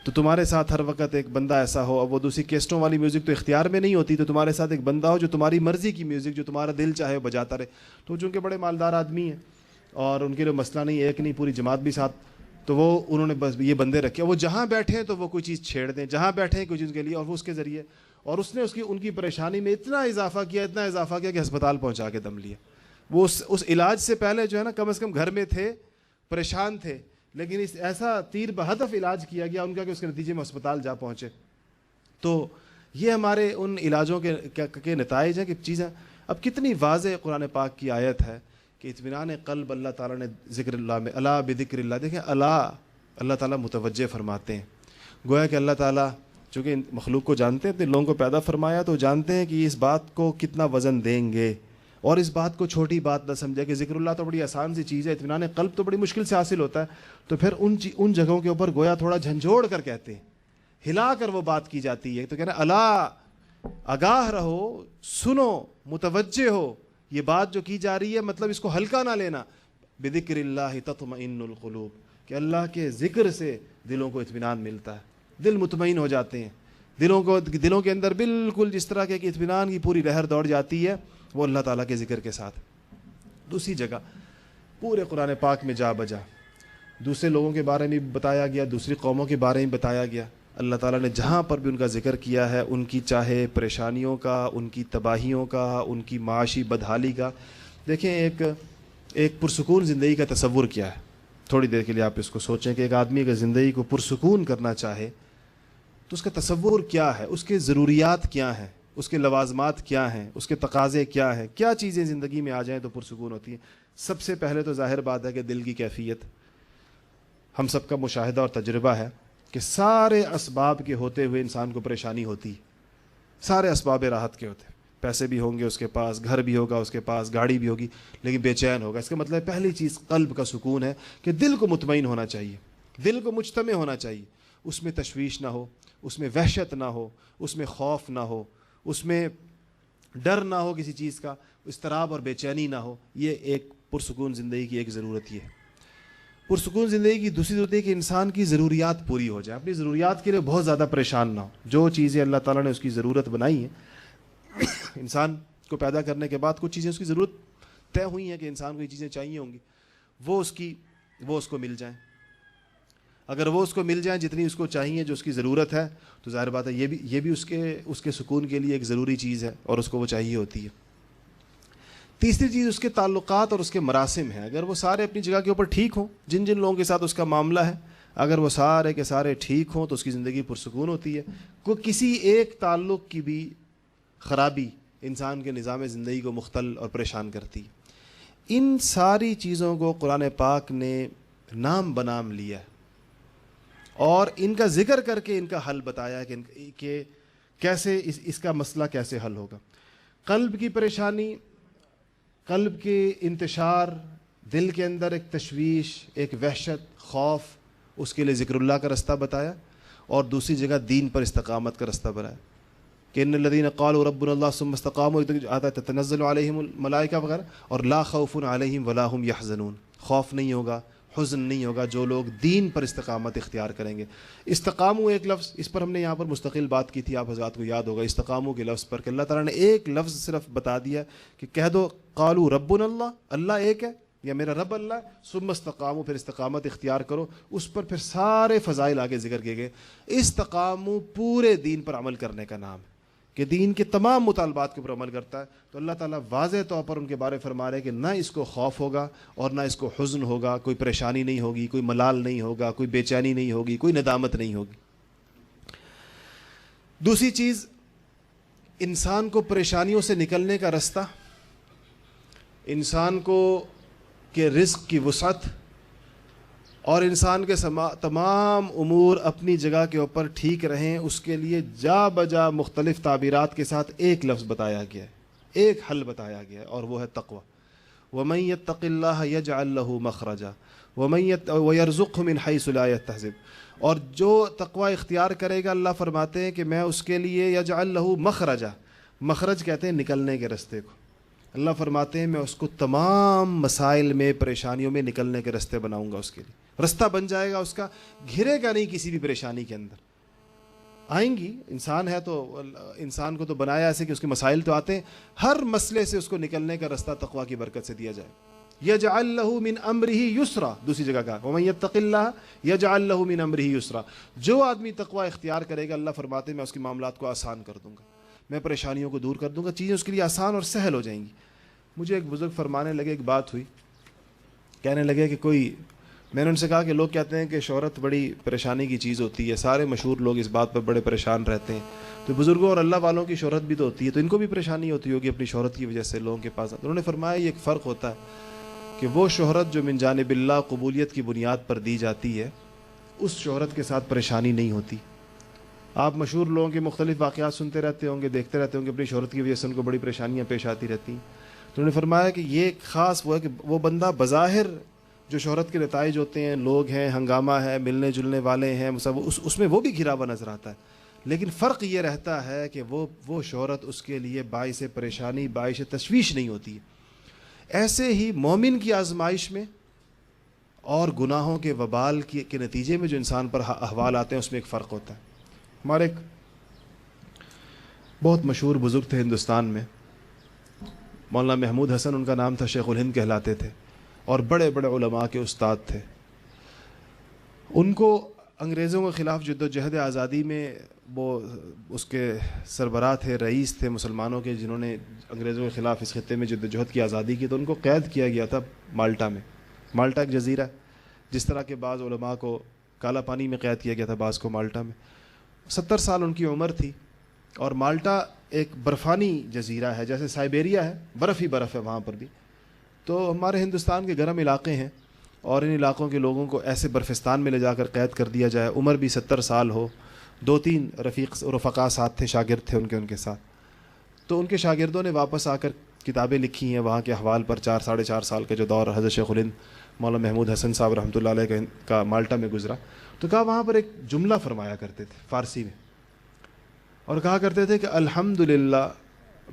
S1: تو تمہارے ساتھ ہر وقت ایک بندہ ایسا ہو، اب وہ دوسری کیسٹوں والی میوزک تو اختیار میں نہیں ہوتی، تو تمہارے ساتھ ایک بندہ ہو جو تمہاری مرضی کی میوزک، جو تمہارا دل چاہے وہ بجاتا رہے. تو چونکہ بڑے مالدار آدمی ہیں اور ان کے لیے مسئلہ نہیں، ایک نہیں پوری جماعت بھی ساتھ، تو وہ انہوں نے بس یہ بندے رکھے، وہ جہاں بیٹھے تو وہ کوئی چیز چھیڑ دیں، جہاں بیٹھے کوئی چیز کے لیے، اور وہ اس کے ذریعے، اور اس نے ان کی پریشانی میں اتنا اضافہ کیا کہ ہسپتال پہنچا کے دم لیا. وہ اس علاج سے پہلے جو ہے نا کم از کم گھر میں تھے، پریشان تھے، لیکن اس ایسا تیر بہدف علاج کیا گیا ان کا کہ اس کے نتیجے میں ہسپتال جا پہنچے. تو یہ ہمارے ان علاجوں کے نتائج ہیں کہ چیزیں. اب کتنی واضح قرآن پاک کی آیت ہے کہ اطمینان قلب اللہ تعالیٰ نے ذکر اللہ میں، الا بذکر اللہ، دیکھیں اللہ تعالیٰ متوجہ فرماتے ہیں، گویا کہ اللہ تعالیٰ چونکہ مخلوق کو جانتے ہیں، اپنے لوگوں کو پیدا فرمایا تو جانتے ہیں کہ اس بات کو کتنا وزن دیں گے، اور اس بات کو چھوٹی بات نہ سمجھے کہ ذکر اللہ تو بڑی آسان سی چیز ہے، اطمینان قلب تو بڑی مشکل سے حاصل ہوتا ہے. تو پھر ان جگہوں کے اوپر گویا تھوڑا جھنجھوڑ کر کہتے ہیں، ہلا کر وہ بات کی جاتی ہے. تو کہنا الا، آگاہ رہو، سنو، متوجہ ہو، یہ بات جو کی جا رہی ہے مطلب اس کو ہلکا نہ لینا. بذکر اللہ تطمئن القلوب، کہ اللہ کے ذکر سے دلوں کو اطمینان ملتا ہے، دل مطمئن ہو جاتے ہیں. دلوں کے اندر بالکل جس طرح کہ اطمینان کی پوری لہر دوڑ جاتی ہے وہ اللہ تعالیٰ کے ذکر کے ساتھ. دوسری جگہ پورے قرآن پاک میں جا بجا دوسرے لوگوں کے بارے میں بتایا گیا، دوسری قوموں کے بارے میں بتایا گیا. اللہ تعالیٰ نے جہاں پر بھی ان کا ذکر کیا ہے، ان کی چاہے پریشانیوں کا، ان کی تباہیوں کا، ان کی معاشی بدحالی کا. دیکھیں ایک پرسکون زندگی کا تصور کیا ہے. تھوڑی دیر کے لیے آپ اس کو سوچیں کہ ایک آدمی اگر زندگی کو پرسکون کرنا چاہے تو اس کا تصور کیا ہے، اس کے ضروریات کیا ہیں، اس کے لوازمات کیا ہیں، اس کے تقاضے کیا ہیں، کیا چیزیں زندگی میں آ جائیں تو پرسکون ہوتی ہیں. سب سے پہلے تو ظاہر بات ہے کہ دل کی کیفیت. ہم سب کا مشاہدہ اور تجربہ ہے کہ سارے اسباب کے ہوتے ہوئے انسان کو پریشانی ہوتی، سارے اسباب راحت کے ہوتے، پیسے بھی ہوں گے اس کے پاس، گھر بھی ہوگا اس کے پاس، گاڑی بھی ہوگی، لیکن بے چین ہوگا. اس کا مطلب پہلی چیز قلب کا سکون ہے کہ دل کو مطمئن ہونا چاہیے، دل کو مجتمع ہونا چاہیے، اس میں تشویش نہ ہو، اس میں وحشت نہ ہو، اس میں خوف نہ ہو، اس میں ڈر نہ ہو کسی چیز کا، اضطراب اور بے چینی نہ ہو. یہ ایک پرسکون زندگی کی ایک ضرورت یہ ہے. پرسکون زندگی کی دوسری ضرورت ہے کہ انسان کی ضروریات پوری ہو جائیں، اپنی ضروریات کے لیے بہت زیادہ پریشان نہ ہو. جو چیزیں اللہ تعالیٰ نے اس کی ضرورت بنائی ہیں، انسان کو پیدا کرنے کے بعد کچھ چیزیں اس کی ضرورت طے ہوئی ہیں کہ انسان کو یہ چیزیں چاہیے ہوں گی، وہ اس کو مل جائیں. اگر وہ اس کو مل جائیں جتنی اس کو چاہیے، جو اس کی ضرورت ہے، تو ظاہر بات ہے یہ بھی اس کے سکون کے لیے ایک ضروری چیز ہے اور اس کو وہ چاہیے ہوتی ہے. تیسری چیز اس کے تعلقات اور اس کے مراسم ہیں. اگر وہ سارے اپنی جگہ کے اوپر ٹھیک ہوں، جن لوگوں کے ساتھ اس کا معاملہ ہے، اگر وہ سارے کے سارے ٹھیک ہوں تو اس کی زندگی پرسکون ہوتی ہے. کوئی کسی ایک تعلق کی بھی خرابی انسان کے نظام زندگی کو مختل اور پریشان کرتی. ان ساری چیزوں کو قرآن پاک نے نام بنام لیا اور ان کا ذکر کر کے ان کا حل بتایا کہ کیسے اس کا مسئلہ کیسے حل ہوگا. قلب کی پریشانی، قلب کے انتشار، دل کے اندر ایک تشویش، ایک وحشت، خوف، اس کے لیے ذکر اللہ کا رستہ بتایا، اور دوسری جگہ دین پر استقامت کا رستہ بنایا کہ ان الذین قالوا ربنا اللہ ثم استقاموا، آتا ہے تتنزل علیہم الملائکہ وغیرہ، اور لا خوف علیہم ولا هم یحزنون، خوف نہیں ہوگا، حزن نہیں ہوگا جو لوگ دین پر استقامت اختیار کریں گے. استقاموا ایک لفظ، اس پر ہم نے یہاں پر مستقل بات کی تھی، آپ حضرات کو یاد ہوگا استقاموا کے لفظ پر کہ اللہ تعالیٰ نے ایک لفظ صرف بتا دیا کہ کہہ دو قالوا ربنا اللہ، اللہ ایک ہے یا میرا رب اللہ ہے، ثم استقاموا، پھر استقامت اختیار کرو. اس پر پھر سارے فضائل آگے ذکر کیے گئے. استقاموا پورے دین پر عمل کرنے کا نام ہے کہ دین کے تمام مطالبات کے اوپر عمل کرتا ہے. تو اللہ تعالیٰ واضح طور پر ان کے بارے فرما رہے کہ نہ اس کو خوف ہوگا اور نہ اس کو حزن ہوگا، کوئی پریشانی نہیں ہوگی، کوئی ملال نہیں ہوگا، کوئی بے چینی نہیں ہوگی، کوئی ندامت نہیں ہوگی. دوسری چیز، انسان کو پریشانیوں سے نکلنے کا رستہ، انسان کو کہ رزق کی وسعت اور انسان کے تمام امور اپنی جگہ کے اوپر ٹھیک رہیں، اس کے لیے جا بجا مختلف تعبیرات کے ساتھ ایک لفظ بتایا گیا ہے، ایک حل بتایا گیا ہے، اور وہ ہے تقوی. وَمَن يَتَّقِ اللَّهَ يَجْعَل لَّهُ مَخْرَجًا وَيَرْزُقْهُ مِنْ حَيْثُ لَا يَحْتَسِبُ. اور جو تقوی اختیار کرے گا، اللہ فرماتے ہیں کہ میں اس کے لیے يَجْعَل لَّهُ مَخْرَجًا، مخرج کہتے ہیں نکلنے کے رستے کو. اللہ فرماتے ہیں میں اس کو تمام مسائل میں، پریشانیوں میں نکلنے کے رستے بناؤں گا. اس کے لیے رستہ بن جائے گا، اس کا گھرے گا نہیں کسی بھی پریشانی کے اندر. آئیں گی، انسان ہے تو انسان کو تو بنایا ایسے کہ اس کے مسائل تو آتے ہیں، ہر مسئلے سے اس کو نکلنے کا رستہ تقوی کی برکت سے دیا جائے. یجعل له من امرہ یسرا، دوسری جگہ کہا ومن یتق اللہ یجعل له من امرہ یسرا. جو آدمی تقوی اختیار کرے گا، اللہ فرماتے ہیں میں اس کے معاملات کو آسان کر دوں گا، میں پریشانیوں کو دور کر دوں گا، چیزیں اس کے لیے آسان اور سہل ہو جائیں گی. مجھے ایک بزرگ فرمانے لگے، ایک بات ہوئی، کہنے لگے کہ میں نے ان سے کہا کہ لوگ کہتے ہیں کہ شہرت بڑی پریشانی کی چیز ہوتی ہے، سارے مشہور لوگ اس بات پر بڑے پریشان رہتے ہیں، تو بزرگوں اور اللہ والوں کی شہرت بھی تو ہوتی ہے، تو ان کو بھی پریشانی ہوتی ہوگی اپنی شہرت کی وجہ سے لوگوں کے پاس. انہوں نے فرمایا یہ ایک فرق ہوتا ہے کہ وہ شہرت جو من جانب اللہ قبولیت کی بنیاد پر دی جاتی ہے، اس شہرت کے ساتھ پریشانی نہیں ہوتی. آپ مشہور لوگوں کے مختلف واقعات سنتے رہتے ہوں گے، دیکھتے رہتے ہوں گے، اپنی شہرت کی وجہ سے ان کو بڑی پریشانیاں پیش آتی رہتی ہیں. تو انہوں نے فرمایا کہ یہ خاص وہ ہے کہ وہ بندہ بظاہر جو شہرت کے نتائج ہوتے ہیں، لوگ ہیں، ہنگامہ ہے، ملنے جلنے والے ہیں، اس میں وہ بھی گھرا ہوا نظر آتا ہے، لیکن فرق یہ رہتا ہے کہ وہ شہرت اس کے لیے باعث پریشانی، باعث تشویش نہیں ہوتی ہے. ایسے ہی مومن کی آزمائش میں اور گناہوں کے وبال کے نتیجے میں جو انسان پر احوال آتے ہیں اس میں ایک فرق ہوتا ہے. ہمارے ایک بہت مشہور بزرگ تھے ہندوستان میں، مولانا محمود حسن ان کا نام تھا، شیخ الہند کہلاتے تھے اور بڑے بڑے علماء کے استاد تھے. ان کو انگریزوں کے خلاف جد و جہد آزادی میں وہ اس کے سربراہ تھے، رئیس تھے مسلمانوں کے، جنہوں نے انگریزوں کے خلاف اس خطے میں جد و جہد کی آزادی کی. تو ان کو قید کیا گیا تھا مالٹا میں. مالٹا ایک جزیرہ ہے، جس طرح کے بعض علماء کو کالا پانی میں قید کیا گیا تھا، بعض کو مالٹا میں. 70 سال ان کی عمر تھی. اور مالٹا ایک برفانی جزیرہ ہے، جیسے سائبیریا ہے، برف ہی برف ہے وہاں پر بھی. تو ہمارے ہندوستان کے گرم علاقے ہیں اور ان علاقوں کے لوگوں کو ایسے برفستان میں لے جا کر قید کر دیا جائے، عمر بھی 70 سال ہو. 2-3 رفقا ساتھ تھے، شاگرد تھے ان کے ساتھ. تو ان کے شاگردوں نے واپس آ کر کتابیں لکھی ہیں وہاں کے احوال پر. 4-4.5 سال کا جو دور حضرت شیخ الہند مولانا محمود حسن صاحب رحمۃ اللہ علیہ کا مالٹا میں گزرا. تو کہا وہاں پر ایک جملہ فرمایا کرتے تھے فارسی میں، اور کہا کرتے تھے کہ الحمدللہ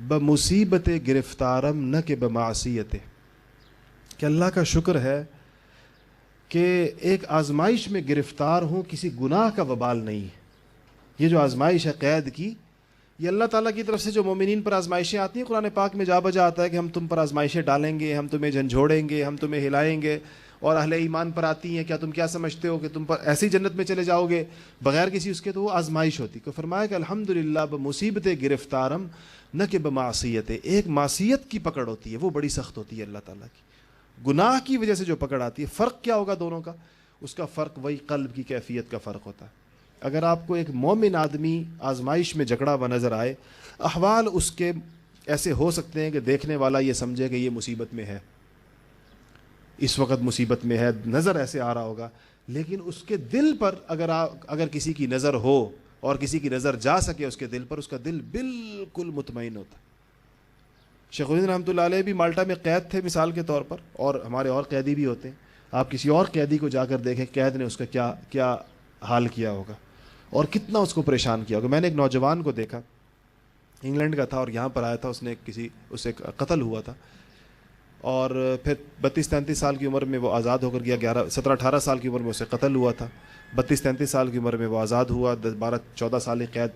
S1: بمصیبت گرفتارم نہ کہ بمعصیت، کہ اللہ کا شکر ہے کہ ایک آزمائش میں گرفتار ہوں، کسی گناہ کا وبال نہیں ہے. یہ جو آزمائش ہے قید کی، یہ اللہ تعالیٰ کی طرف سے جو مومنین پر آزمائشیں آتی ہیں، قرآن پاک میں جا بجا آتا ہے کہ ہم تم پر آزمائشیں ڈالیں گے، ہم تمہیں جھنجھوڑیں گے، ہم تمہیں ہلائیں گے. اور اہل ایمان پر آتی ہیں، کیا تم کیا سمجھتے ہو کہ تم پر ایسی جنت میں چلے جاؤ گے بغیر کسی اس کے؟ تو وہ آزمائش ہوتی. تو فرمایا کہ الحمدللہ بمصیبت گرفتارم نہ کہ بمعصیت، ایک معصیت کی پکڑ ہوتی ہے وہ بڑی سخت ہوتی ہے اللہ تعالیٰ کی. گناہ کی وجہ سے جو پکڑ آتی ہے، فرق کیا ہوگا دونوں کا؟ اس کا فرق وہی قلب کی کیفیت کا فرق ہوتا ہے. اگر آپ کو ایک مومن آدمی آزمائش میں جکڑا ہوا نظر آئے، احوال اس کے ایسے ہو سکتے ہیں کہ دیکھنے والا یہ سمجھے کہ یہ مصیبت میں ہے، اس وقت مصیبت میں ہے، نظر ایسے آ رہا ہوگا، لیکن اس کے دل پر اگر کسی کی نظر ہو اور کسی کی نظر جا سکے اس کے دل پر، اس کا دل بالکل مطمئن ہوتا. شیخ الہند رحمۃ اللہ علیہ بھی مالٹا میں قید تھے مثال کے طور پر، اور ہمارے اور قیدی بھی ہوتے ہیں. آپ کسی اور قیدی کو جا کر دیکھیں قید نے اس کا کیا حال کیا ہوگا اور کتنا اس کو پریشان کیا ہوگا. میں نے ایک نوجوان کو دیکھا، انگلینڈ کا تھا اور یہاں پر آیا تھا، اسے قتل ہوا تھا، اور پھر 32-33 سال کی عمر میں وہ آزاد ہو کر گیا. 17-18 سال کی عمر میں اسے قتل ہوا تھا. 32-33 سال کی عمر میں وہ آزاد ہوا، 12-14 سال قید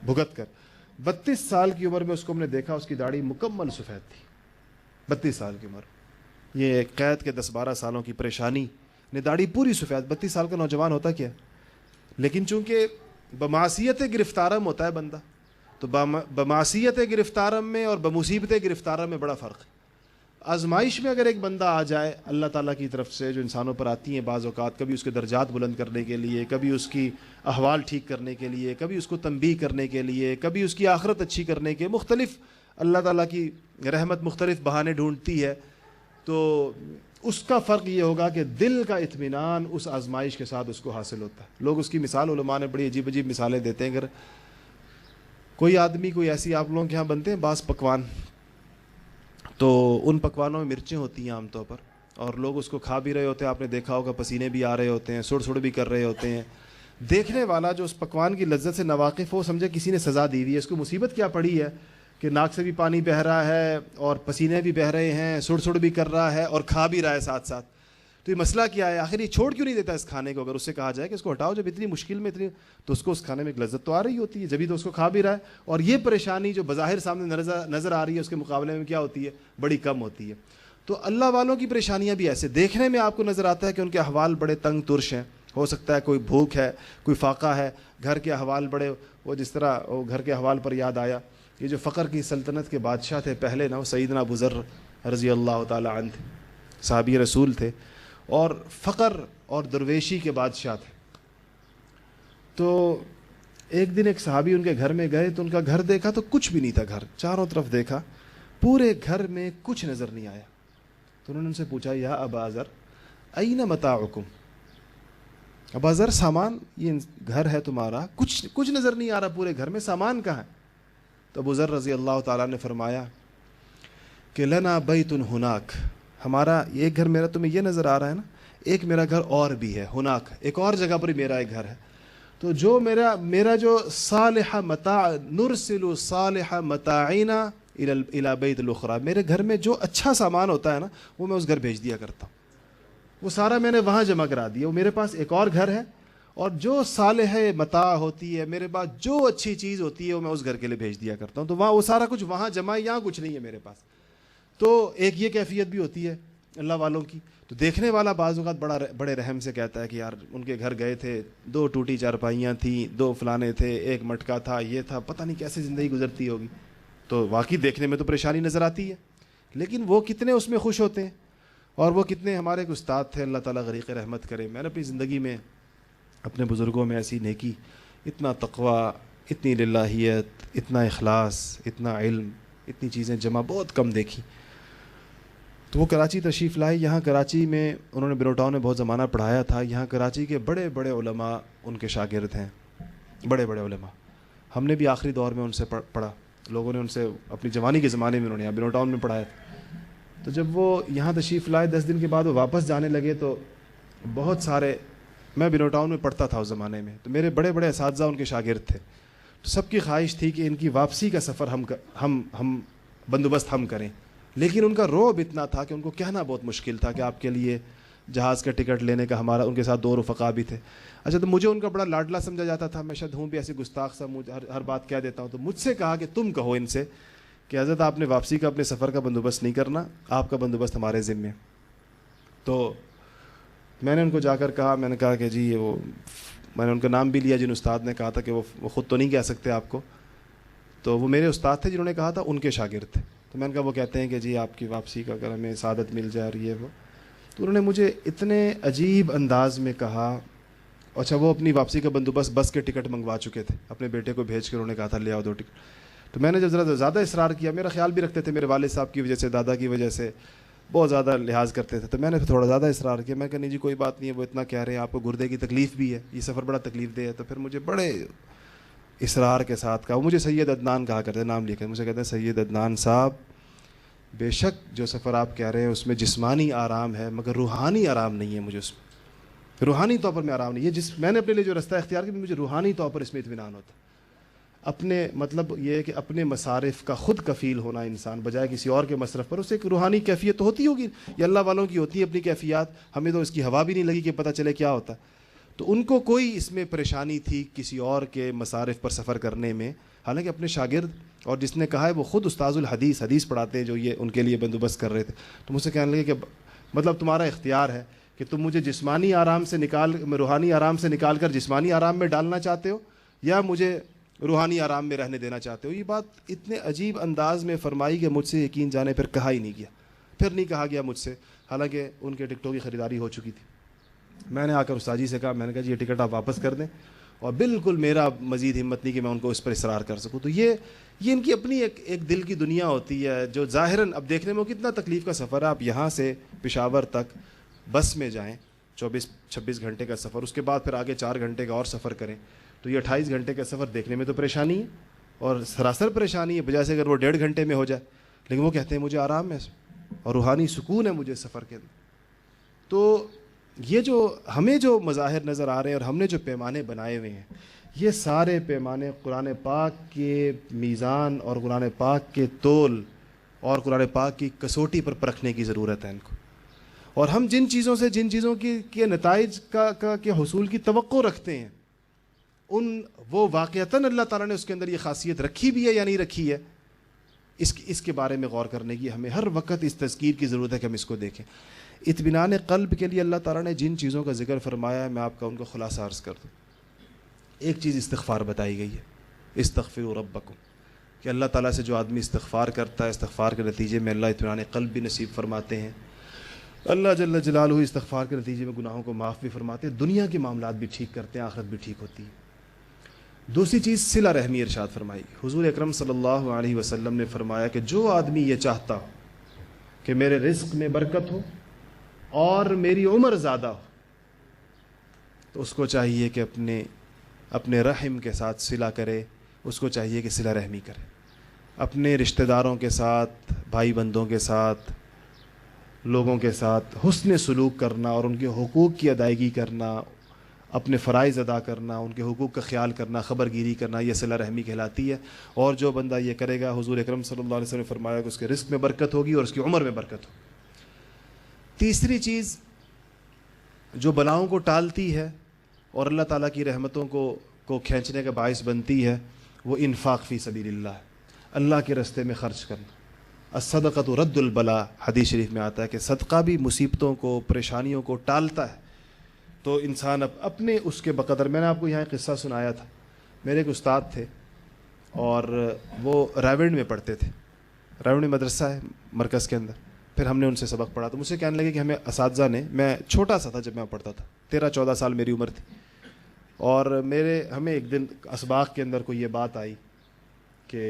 S1: بھگت کر. 32 سال کی عمر میں اس کو ہم نے دیکھا، اس کی داڑھی مکمل سفید تھی. 32 سال کی عمر، یہ قید کے 10-12 سالوں کی پریشانی نے داڑھی پوری سفید. 32 سال کا نوجوان ہوتا کیا؟ لیکن چونکہ بمعصیت گرفتارم ہوتا ہے بندہ، تو بمعصیت گرفتارم میں اور بمصیبت گرفتارم میں بڑا فرق ہے. آزمائش میں اگر ایک بندہ آ جائے اللہ تعالیٰ کی طرف سے، جو انسانوں پر آتی ہیں بعض اوقات، کبھی اس کے درجات بلند کرنے کے لیے، کبھی اس کی احوال ٹھیک کرنے کے لیے، کبھی اس کو تنبیہ کرنے کے لیے، کبھی اس کی آخرت اچھی کرنے کے، مختلف اللہ تعالیٰ کی رحمت مختلف بہانے ڈھونڈتی ہے. تو اس کا فرق یہ ہوگا کہ دل کا اطمینان اس آزمائش کے ساتھ اس کو حاصل ہوتا ہے. لوگ اس کی مثال، علماء نے بڑی عجیب عجیب مثالیں دیتے ہیں. اگر کوئی آدمی، کوئی ایسی آپ لوگوں کے یہاں بنتے ہیں بعض پکوان، تو ان پکوانوں میں مرچیں ہوتی ہیں عام طور پر، اور لوگ اس کو کھا بھی رہے ہوتے ہیں. آپ نے دیکھا ہوگا پسینے بھی آ رہے ہوتے ہیں، سڑ بھی کر رہے ہوتے ہیں. دیکھنے والا جو اس پکوان کی لذت سے ناواقف ہو سمجھے کسی نے سزا دی ہوئی ہے، اس کو مصیبت کیا پڑی ہے کہ ناک سے بھی پانی بہہ رہا ہے اور پسینے بھی بہہ رہے ہیں، سڑ بھی کر رہا ہے اور کھا بھی رہا ہے ساتھ ساتھ. تو یہ مسئلہ کیا ہے؟ آخر یہ چھوڑ کیوں نہیں دیتا اس کھانے کو؟ اگر اس سے کہا جائے کہ اس کو ہٹاؤ، جب اتنی مشکل میں تو اس کو اس کھانے میں ایک لذت تو آ رہی ہوتی ہے، جبھی تو اس کو کھا بھی رہا ہے. اور یہ پریشانی جو بظاہر سامنے نظر آ رہی ہے اس کے مقابلے میں کیا ہوتی ہے؟ بڑی کم ہوتی ہے. تو اللہ والوں کی پریشانیاں بھی ایسے دیکھنے میں آپ کو نظر آتا ہے کہ ان کے احوال بڑے تنگ ترش ہیں. ہو سکتا ہے کوئی بھوک ہے، کوئی فاقہ ہے، گھر کے احوال بڑے، وہ جس طرح وہ گھر کے احوال پر یاد آیا، یہ جو فقر کی سلطنت کے بادشاہ تھے پہلے نا، وہ سیدنا ابو ذر رضی اللہ تعالی عنہ تھے، صحابی رسول تھے، اور فقر اور درویشی کے بادشاہ تھے. تو ایک دن ایک صحابی ان کے گھر میں گئے تو ان کا گھر دیکھا تو کچھ بھی نہیں تھا. گھر چاروں طرف دیکھا، پورے گھر میں کچھ نظر نہیں آیا. تو انہوں نے ان سے پوچھا، یا ابا ذر این متاعکم، ابا ذر سامان، یہ گھر ہے تمہارا، کچھ نظر نہیں آ رہا پورے گھر میں، سامان کہاں ہے؟ تو ابو ذر رضی اللہ تعالیٰ نے فرمایا کہ لنا بیت ہناک، ہمارا ایک گھر میرا تمہیں یہ نظر آ رہا ہے نا، ایک میرا گھر اور بھی ہے، ہناک ایک اور جگہ پر میرا ایک گھر ہے، تو جو میرا جو صالح متاع نرسل صالح متاعنا الی بیت الاخری، میرے گھر میں جو اچھا سامان ہوتا ہے نا وہ میں اس گھر بھیج دیا کرتا ہوں، وہ سارا میں نے وہاں جمع کرا دیا، وہ میرے پاس ایک اور گھر ہے، اور جو صالح متاع ہوتی ہے میرے پاس، جو اچھی چیز ہوتی ہے وہ میں اس گھر کے لیے بھیج دیا کرتا ہوں، تو وہاں وہ سارا کچھ وہاں جمع ہے، یہاں کچھ نہیں ہے میرے پاس۔ تو ایک یہ کیفیت بھی ہوتی ہے اللہ والوں کی۔ تو دیکھنے والا بعض اوقات بڑے رحم سے کہتا ہے کہ یار ان کے گھر گئے تھے، 2 ٹوٹی چارپائیاں تھیں، 2 فلانے تھے، 1 مٹکا تھا، یہ تھا، پتہ نہیں کیسے زندگی گزرتی ہوگی، تو واقعی دیکھنے میں تو پریشانی نظر آتی ہے، لیکن وہ کتنے اس میں خوش ہوتے ہیں، اور وہ کتنے۔ ہمارے ایک استاد تھے، اللہ تعالیٰ غریق رحمت کرے، میں نے اپنی زندگی میں اپنے بزرگوں میں ایسی نیکی، اتنا تقوی، اتنی للہیت، اتنا اخلاص، اتنا علم، اتنی چیزیں جمع بہت کم دیکھی۔ تو وہ کراچی تشریف لائے، یہاں کراچی میں انہوں نے بنوٹاؤن میں بہت زمانہ پڑھایا تھا، یہاں کراچی کے بڑے بڑے علماء ان کے شاگرد ہیں، بڑے بڑے علماء، ہم نے بھی آخری دور میں ان سے پڑھا، لوگوں نے ان سے اپنی جوانی کے زمانے میں انہوں نے یہاں بنوٹاؤن میں پڑھایا تھا۔ تو جب وہ یہاں تشریف لائے 10 دن کے بعد وہ واپس جانے لگے، تو بہت سارے، میں بنوٹاؤن میں پڑھتا تھا اس زمانے میں، تو میرے بڑے بڑے اساتذہ ان کے شاگرد تھے، تو سب کی خواہش تھی کہ ان کی واپسی کا سفر ہم بندوبست ہم کریں، لیکن ان کا رعب اتنا تھا کہ ان کو کہنا بہت مشکل تھا کہ آپ کے لیے جہاز کا ٹکٹ لینے کا، ہمارا ان کے ساتھ 2 رفقا بھی تھے۔ اچھا، تو مجھے ان کا بڑا لاڈلا سمجھا جاتا تھا، میں شاید ہوں بھی ایسے گستاخ سا، مجھے ہر بات کہہ دیتا ہوں، تو مجھ سے کہا کہ تم کہو ان سے کہ حضرت آپ نے واپسی کا، اپنے سفر کا بندوبست نہیں کرنا، آپ کا بندوبست ہمارے ذمے۔ تو میں نے ان کو جا کر کہا، میں نے کہا کہ جی وہ، میں نے ان کا نام بھی لیا جن استاد نے کہا تھا کہ وہ خود تو نہیں کہہ سکتے آپ کو، تو وہ میرے استاد تھے جنہوں نے کہا تھا، ان کے شاگرد تھے، تو میں نے کہا وہ کہتے ہیں کہ جی آپ کی واپسی کا اگر ہمیں سعادت مل جائے اور یہ وہ، تو انہوں نے مجھے اتنے عجیب انداز میں کہا، اچھا وہ اپنی واپسی کا بندوبست بس کے ٹکٹ منگوا چکے تھے، اپنے بیٹے کو بھیج کر انہوں نے کہا تھا لے آؤ 2 ٹکٹ۔ تو میں نے جب ذرا زیادہ اصرار کیا، میرا خیال بھی رکھتے تھے میرے والد صاحب کی وجہ سے، دادا کی وجہ سے بہت زیادہ لحاظ کرتے تھے، تو میں نے تھوڑا زیادہ اصرار کیا، میں کہا نہیں جی کوئی بات نہیں ہے، وہ اتنا کہہ رہے ہیں، آپ کو گردے کی تکلیف بھی ہے، یہ سفر بڑا تکلیف دہ ہے، تو پھر مجھے بڑے اصرار کے ساتھ کہا، وہ مجھے سید عدنان کہا کرتے ہیں، نام لکھا، مجھے کہتے ہیں سید عدنان صاحب، بے شک جو سفر آپ کہہ رہے ہیں اس میں جسمانی آرام ہے، مگر روحانی آرام نہیں ہے، مجھے اس میں روحانی طور پر میں آرام نہیں ہے، میں نے اپنے لیے جو رستہ اختیار کیا، مجھے روحانی طور پر اس میں اطمینان ہوتا، اپنے مطلب یہ ہے کہ اپنے مصارف کا خود کفیل ہونا انسان، بجائے کسی اور کے مصرف پر، اسے ایک روحانی کیفیت تو ہوتی ہوگی، یہ اللہ والوں کی ہوتی ہے اپنی کیفیات، ہمیں تو اس کی ہوا بھی نہیں لگی کہ پتہ چلے کیا ہوتا ہے۔ تو ان کو کوئی اس میں پریشانی تھی کسی اور کے مصارف پر سفر کرنے میں، حالانکہ اپنے شاگرد، اور جس نے کہا ہے وہ خود استاذ الحدیث، حدیث پڑھاتے ہیں، جو یہ ان کے لیے بندوبست کر رہے تھے، تو مجھ سے کہنے لگے کہ مطلب تمہارا اختیار ہے کہ تم مجھے جسمانی آرام سے روحانی آرام سے نکال کر جسمانی آرام میں ڈالنا چاہتے ہو، یا مجھے روحانی آرام میں رہنے دینا چاہتے ہو۔ یہ بات اتنے عجیب انداز میں فرمائی کہ مجھ سے یقین جانے پھر کہا ہی نہیں گیا، پھر نہیں کہا گیا مجھ سے، حالانکہ ان کے ٹکٹوں کی خریداری ہو چکی تھی۔ میں نے آ کر استاد جی سے کہا، میں نے کہا جی یہ ٹکٹ آپ واپس کر دیں، اور بالکل میرا مزید ہمت نہیں کہ میں ان کو اس پر اصرار کر سکوں۔ تو یہ ان کی اپنی ایک دل کی دنیا ہوتی ہے، جو ظاہراً اب دیکھنے میں کتنا تکلیف کا سفر ہے، آپ یہاں سے پشاور تک بس میں جائیں، 24-26 گھنٹے کا سفر، اس کے بعد پھر آگے 4 گھنٹے کا اور سفر کریں، تو یہ 28 گھنٹے کا سفر دیکھنے میں تو پریشانی ہے، اور سراسر پریشانی ہے، بجائے سے اگر وہ 1.5 گھنٹے میں ہو جائے، لیکن وہ کہتے ہیں مجھے آرام ہے اور روحانی سکون ہے مجھے سفر کے اندر۔ تو یہ جو ہمیں جو مظاہر نظر آ رہے ہیں اور ہم نے جو پیمانے بنائے ہوئے ہیں، یہ سارے پیمانے قرآن پاک کے میزان اور قرآن پاک کے تول اور قرآن پاک کی کسوٹی پر پرکھنے کی ضرورت ہے ان کو، اور ہم جن چیزوں کے نتائج کے حصول کی توقع رکھتے ہیں، وہ واقعتاً اللہ تعالیٰ نے اس کے اندر یہ خاصیت رکھی بھی ہے یا نہیں رکھی ہے، اس کے بارے میں غور کرنے کی ہمیں ہر وقت اس تذکیر کی ضرورت ہے کہ ہم اس کو دیکھیں۔ اطمینان قلب کے لیے اللہ تعالیٰ نے جن چیزوں کا ذکر فرمایا ہے، میں آپ کا ان کو خلاصہ عرض کر دوں۔ ایک چیز استغفار بتائی گئی ہے، استغفروا ربکم، کہ اللہ تعالیٰ سے جو آدمی استغفار کرتا ہے، استغفار کے نتیجے میں اللہ اطمینان قلب بھی نصیب فرماتے ہیں، اللہ جل جلالہ استغفار کے نتیجے میں گناہوں کو معاف بھی فرماتے ہیں، دنیا کے معاملات بھی ٹھیک کرتے ہیں، آخرت بھی ٹھیک ہوتی ہے۔ دوسری چیز صلہ رحمی ارشاد فرمائی، حضور اکرم صلی اللہ علیہ وسلم نے فرمایا کہ جو آدمی یہ چاہتا ہو کہ میرے رزق میں برکت ہو اور میری عمر زیادہ ہو، تو اس کو چاہیے کہ اپنے رحم کے ساتھ صلہ کرے، اس کو چاہیے کہ صلہ رحمی کرے، اپنے رشتہ داروں کے ساتھ، بھائی بندوں کے ساتھ، لوگوں کے ساتھ حسن سلوک کرنا اور ان کے حقوق کی ادائیگی کرنا، اپنے فرائض ادا کرنا، ان کے حقوق کا خیال کرنا، خبر گیری کرنا، یہ صلہ رحمی کہلاتی ہے۔ اور جو بندہ یہ کرے گا، حضور اکرم صلی اللہ علیہ وسلم نے فرمایا کہ اس کے رزق میں برکت ہوگی اور اس کی عمر میں برکت ہوگی۔ تیسری چیز جو بلاؤں کو ٹالتی ہے اور اللہ تعالیٰ کی رحمتوں کو کھینچنے کا باعث بنتی ہے، وہ انفاق فی سبیل اللہ ہے، اللہ کے راستے میں خرچ کرنا۔ الصدقۃ رد البلا، حدیث شریف میں آتا ہے کہ صدقہ بھی مصیبتوں کو، پریشانیوں کو ٹالتا ہے۔ تو انسان اپنے اس کے بقدر، میں نے آپ کو یہاں ایک قصہ سنایا تھا، میرے ایک استاد تھے اور وہ راونڈ میں پڑھتے تھے، راونڈ میں مدرسہ ہے مرکز کے اندر۔ پھر ہم نے ان سے سبق پڑھا تو مجھ سے کہنے لگے کہ ہمیں اساتذہ نے، میں چھوٹا سا تھا جب میں پڑھتا تھا، 13-14 سال میری عمر تھی، اور ہمیں ایک دن اسباق کے اندر کوئی یہ بات آئی کہ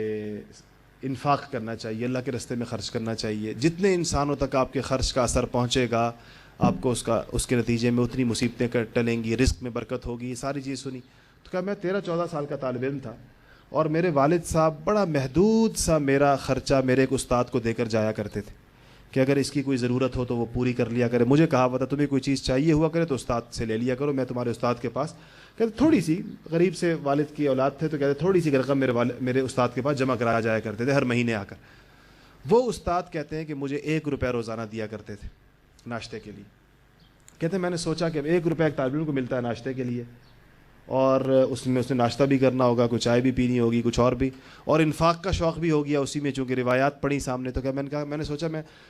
S1: انفاق کرنا چاہیے، اللہ کے راستے میں خرچ کرنا چاہیے، جتنے انسانوں تک آپ کے خرچ کا اثر پہنچے گا آپ کو اس کے نتیجے میں اتنی مصیبتیں ٹلیں گی، رزق میں برکت ہوگی، یہ ساری چیز سنی۔ تو کہا میں 13-14 سال کا طالب علم تھا اور میرے والد صاحب بڑا محدود سا میرا خرچہ میرے ایک استاد کو دے کر جایا کرتے تھے کہ اگر اس کی کوئی ضرورت ہو تو وہ پوری کر لیا کرے۔ مجھے کہا ہوا تھا تمہیں کوئی چیز چاہیے ہوا کرے تو استاد سے لے لیا کرو، میں تمہارے استاد کے پاس، کہتے تھوڑی سی، غریب سے والد کی اولاد تھے تو کہتے تھوڑی سی رقم میرے استاد کے پاس جمع کرایا جایا کرتے تھے ہر مہینے آ کر۔ وہ استاد کہتے ہیں کہ مجھے 1 روپے روزانہ دیا کرتے تھے ناشتے کے لیے۔ کہتے ہیں میں نے سوچا کہ 1 روپے ایک طالب علم کو ملتا ہے ناشتے کے لیے، اور اس نے ناشتہ بھی کرنا ہوگا، کچھ چائے بھی پینی ہوگی، کچھ اور بھی، اور انفاق کا شوق بھی ہو گیا اسی میں، چونکہ روایات پڑھی سامنے۔ تو میں نے سوچا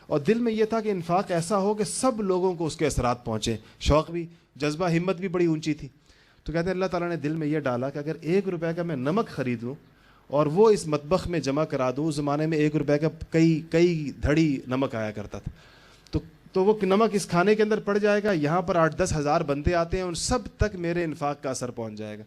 S1: اور دل میں یہ تھا کہ انفاق ایسا ہو کہ سب لوگوں کو اس کے اثرات پہنچے، شوق بھی، جذبہ، ہمت بھی بڑی اونچی تھی۔ تو کہتے ہیں اللہ تعالیٰ نے دل میں یہ ڈالا کہ اگر 1 روپے کا میں نمک خریدوں اور وہ اس مطبخ میں جمع کرا دوں، اس زمانے میں 1 روپے کا کئی دھڑی نمک آیا کرتا تھا، تو وہ نمک اس کھانے کے اندر پڑ جائے گا، یہاں پر 8-10 ہزار بندے آتے ہیں، ان سب تک میرے انفاق کا اثر پہنچ جائے گا۔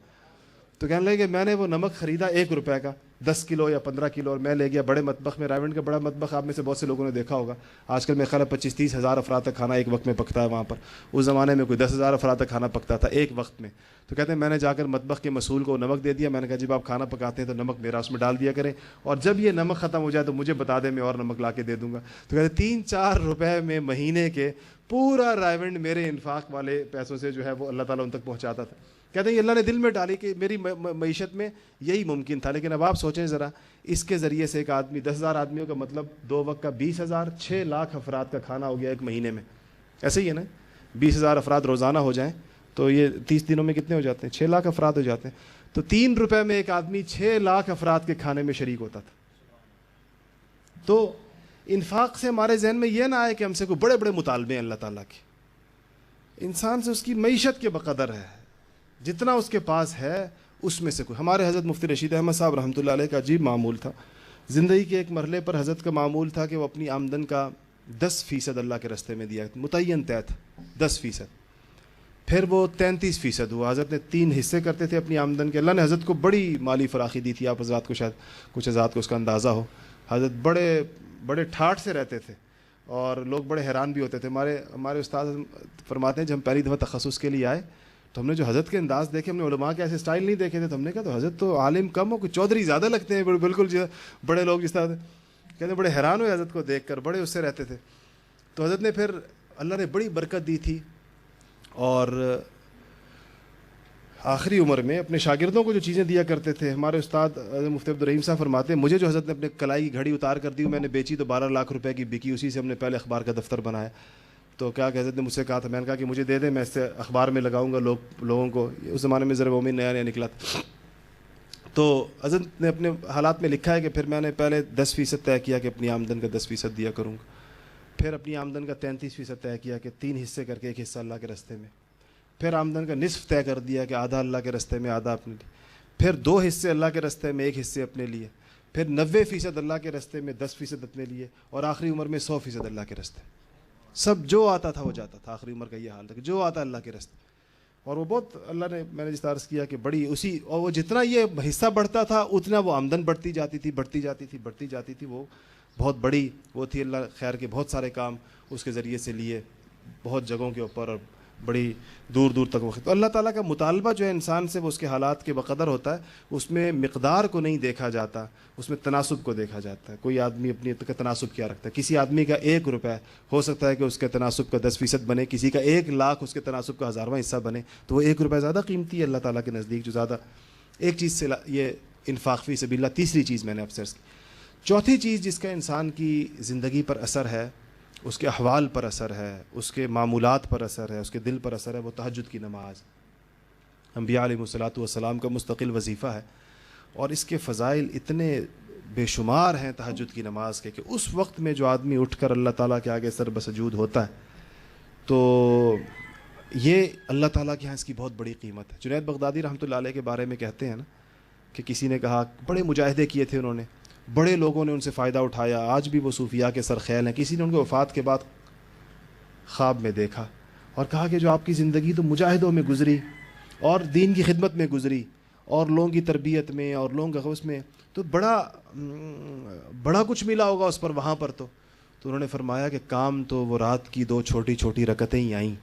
S1: تو کہنے لگے کہ میں نے وہ نمک خریدا 1 روپے کا، 10 کلو یا 15 کلو، اور میں لے گیا بڑے مطبخ میں۔ راونڈ کا بڑا مطبخ آپ میں سے بہت سے لوگوں نے دیکھا ہوگا، آج کل میرے خیال ہے 25-30 ہزار افراد کا کھانا ایک وقت میں پکتا ہے وہاں پر، اس زمانے میں کوئی 10 ہزار افراد کا کھانا پکتا تھا ایک وقت میں۔ تو کہتے ہیں میں نے جا کر مطبخ کے مسئول کو نمک دے دیا، میں نے کہا جب آپ کھانا پکاتے ہیں تو نمک میرا اس میں ڈال دیا کریں، اور جب یہ نمک ختم ہو جائے تو مجھے بتا دیں، میں اور نمک لا کے دے دوں گا۔ تو کہتے ہیں 3-4 روپے میں مہینے کے پورا راونڈ میرے انفاق والے پیسوں سے جو ہے وہ اللہ تعالیٰ ان تک پہنچاتا تھا۔ کہتے ہیں یہ اللہ نے دل میں ڈالی کہ میری معیشت میں یہی ممکن تھا۔ لیکن اب آپ سوچیں ذرا، اس کے ذریعے سے ایک آدمی 10,000 آدمیوں کا مطلب 2 وقت کا 20,000، 6 لاکھ افراد کا کھانا ہو گیا ایک مہینے میں۔ ایسے ہی ہے نا، 20,000 افراد روزانہ ہو جائیں تو یہ 30 دنوں میں کتنے ہو جاتے ہیں؟ 6 لاکھ افراد ہو جاتے ہیں۔ تو 3 روپے میں ایک آدمی 6 لاکھ افراد کے کھانے میں شریک ہوتا تھا۔ تو انفاق سے ہمارے ذہن میں یہ نہ آئے کہ ہم سے کوئی بڑے بڑے مطالبے ہیں اللہ تعالیٰ کے، انسان سے اس کی معیشت کے بقدر ہے، جتنا اس کے پاس ہے اس میں سے کوئی۔ ہمارے حضرت مفتی رشید احمد صاحب رحمۃ اللہ علیہ کا عجیب معمول تھا، زندگی کے ایک مرحلے پر حضرت کا معمول تھا کہ وہ اپنی آمدن کا 10% اللہ کے راستے میں دیا، متعین طے تھا 10%، پھر وہ 33% ہوا۔ حضرت نے 3 حصے کرتے تھے اپنی آمدن کے۔ اللہ نے حضرت کو بڑی مالی فراخی دی تھی، آپ حضرات کو شاید کچھ حضرات کو اس کا اندازہ ہو۔ حضرت بڑے ٹھاٹھ سے رہتے تھے اور لوگ بڑے حیران بھی ہوتے تھے۔ ہمارے استاد فرماتے ہیں جب ہم پہلی دفعہ تخصص کے لیے آئے تو ہم نے جو حضرت کے انداز دیکھے، ہم نے علماء کے ایسے سٹائل نہیں دیکھے تھے، تو ہم نے کہا تو حضرت تو عالم کم ہو، کوئی چودھری زیادہ لگتے ہیں، بالکل جو بڑے لوگ جس طرح کہتے ہیں۔ بڑے حیران ہوئے حضرت کو دیکھ کر، بڑے اس سے رہتے تھے۔ تو حضرت نے پھر اللہ نے بڑی برکت دی تھی، اور آخری عمر میں اپنے شاگردوں کو جو چیزیں دیا کرتے تھے، ہمارے استاد مفتی عبدالرحیم صاحب فرماتے ہیں مجھے جو حضرت نے اپنے کلائی کی گھڑی اتار کر دی، میں نے بیچی تو 12 لاکھ روپے کی بکی، اسی سے ہم نے پہلے اخبار کا دفتر بنایا۔ تو کیا کہ حضرت نے مجھ سے کہا تھا، میں نے کہا کہ مجھے دے دیں، میں اس سے اخبار میں لگاؤں گا لوگوں کو۔ اس زمانے میں ذرا مومن نیا نکلا تھا۔ تو حضرت نے اپنے حالات میں لکھا ہے کہ پھر میں نے پہلے 10% طے کیا کہ اپنی آمدن کا 10% دیا کروں گا، پھر اپنی آمدن کا 33% طے کیا کہ 3 حصے کر کے 1 حصہ اللہ کے راستے میں، پھر آمدن کا نصف طے کر دیا کہ آدھا اللہ کے راستے میں، آدھا اپنے لیے، پھر 2 حصے اللہ کے راستے میں، 1 حصے اپنے لیے، پھر 90% اللہ کے راستے میں، 10% اپنے لیے، اور آخری عمر میں 100% اللہ کے راستے۔ سب جو آتا تھا وہ جاتا تھا، آخری عمر کا یہ حال تھا کہ جو آتا اللہ کے راستے۔ اور وہ بہت اللہ نے، میں نے جس طرح عرض کیا کہ بڑی اسی، اور وہ جتنا یہ حصہ بڑھتا تھا اتنا وہ آمدن بڑھتی جاتی تھی۔ وہ بہت بڑی وہ تھی، اللہ خیر کے بہت سارے کام اس کے ذریعے سے لیے، بہت جگہوں کے اوپر، اور بڑی دور دور تک وقت. تو اللہ تعالیٰ کا مطالبہ جو ہے انسان سے وہ اس کے حالات کے بقدر ہوتا ہے. اس میں مقدار کو نہیں دیکھا جاتا, اس میں تناسب کو دیکھا جاتا ہے. کوئی آدمی اپنی تناسب کیا رکھتا ہے. کسی آدمی کا 1 روپے ہو سکتا ہے کہ اس کے تناسب کا 10% بنے, کسی کا 1 لاکھ اس کے تناسب کا 1000واں حصہ بنے, تو وہ 1 روپے زیادہ قیمتی ہے اللہ تعالیٰ کے نزدیک جو زیادہ. ایک چیز سے یہ انفاق فی سبیل اللہ. تیسری چیز میں نے اب سرچ کی. چوتھی چیز جس کا انسان کی زندگی پر اثر ہے, اس کے احوال پر اثر ہے, اس کے معمولات پر اثر ہے, اس کے دل پر اثر ہے, وہ تہجد کی نماز. انبیاء علیہ الصلوۃ والسلام کا مستقل وظیفہ ہے, اور اس کے فضائل اتنے بے شمار ہیں تہجد کی نماز کے, کہ اس وقت میں جو آدمی اٹھ کر اللہ تعالیٰ کے آگے سر بسجود ہوتا ہے تو یہ اللہ تعالیٰ کے ہاں اس کی بہت بڑی قیمت ہے. جنید بغدادی رحمۃ اللہ علیہ کے بارے میں کہتے ہیں نا کہ کسی نے کہا, بڑے مجاہدے کیے تھے انہوں نے, بڑے لوگوں نے ان سے فائدہ اٹھایا, آج بھی وہ صوفیاء کے سرخیل ہیں. کسی نے ان کے وفات کے بعد خواب میں دیکھا اور کہا کہ جو آپ کی زندگی تو مجاہدوں میں گزری اور دین کی خدمت میں گزری اور لوگوں کی تربیت میں اور لوگوں کا اس میں, تو بڑا کچھ ملا ہوگا اس پر وہاں پر. تو انہوں نے فرمایا کہ کام تو وہ رات کی 2 چھوٹی چھوٹی رکعتیں ہی آئیں.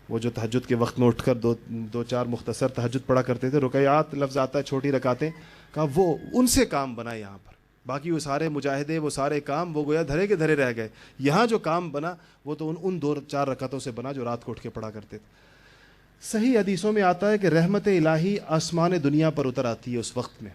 S1: وہ جو تہجد کے وقت میں اٹھ کر 2-4 مختصر تہجد پڑھا کرتے تھے, رکعات لفظ آتا ہے چھوٹی رکعتیں, کہا وہ ان سے کام بنا یہاں پر. باقی وہ سارے مجاہدے, وہ سارے کام وہ گویا دھرے کے دھرے رہ گئے. یہاں جو کام بنا وہ تو ان 2-4 رکعتوں سے بنا جو رات کو اٹھ کے پڑھا کرتے تھے. صحیح حدیثوں میں آتا ہے کہ رحمت الہی آسمان دنیا پر اتر آتی ہے اس وقت میں.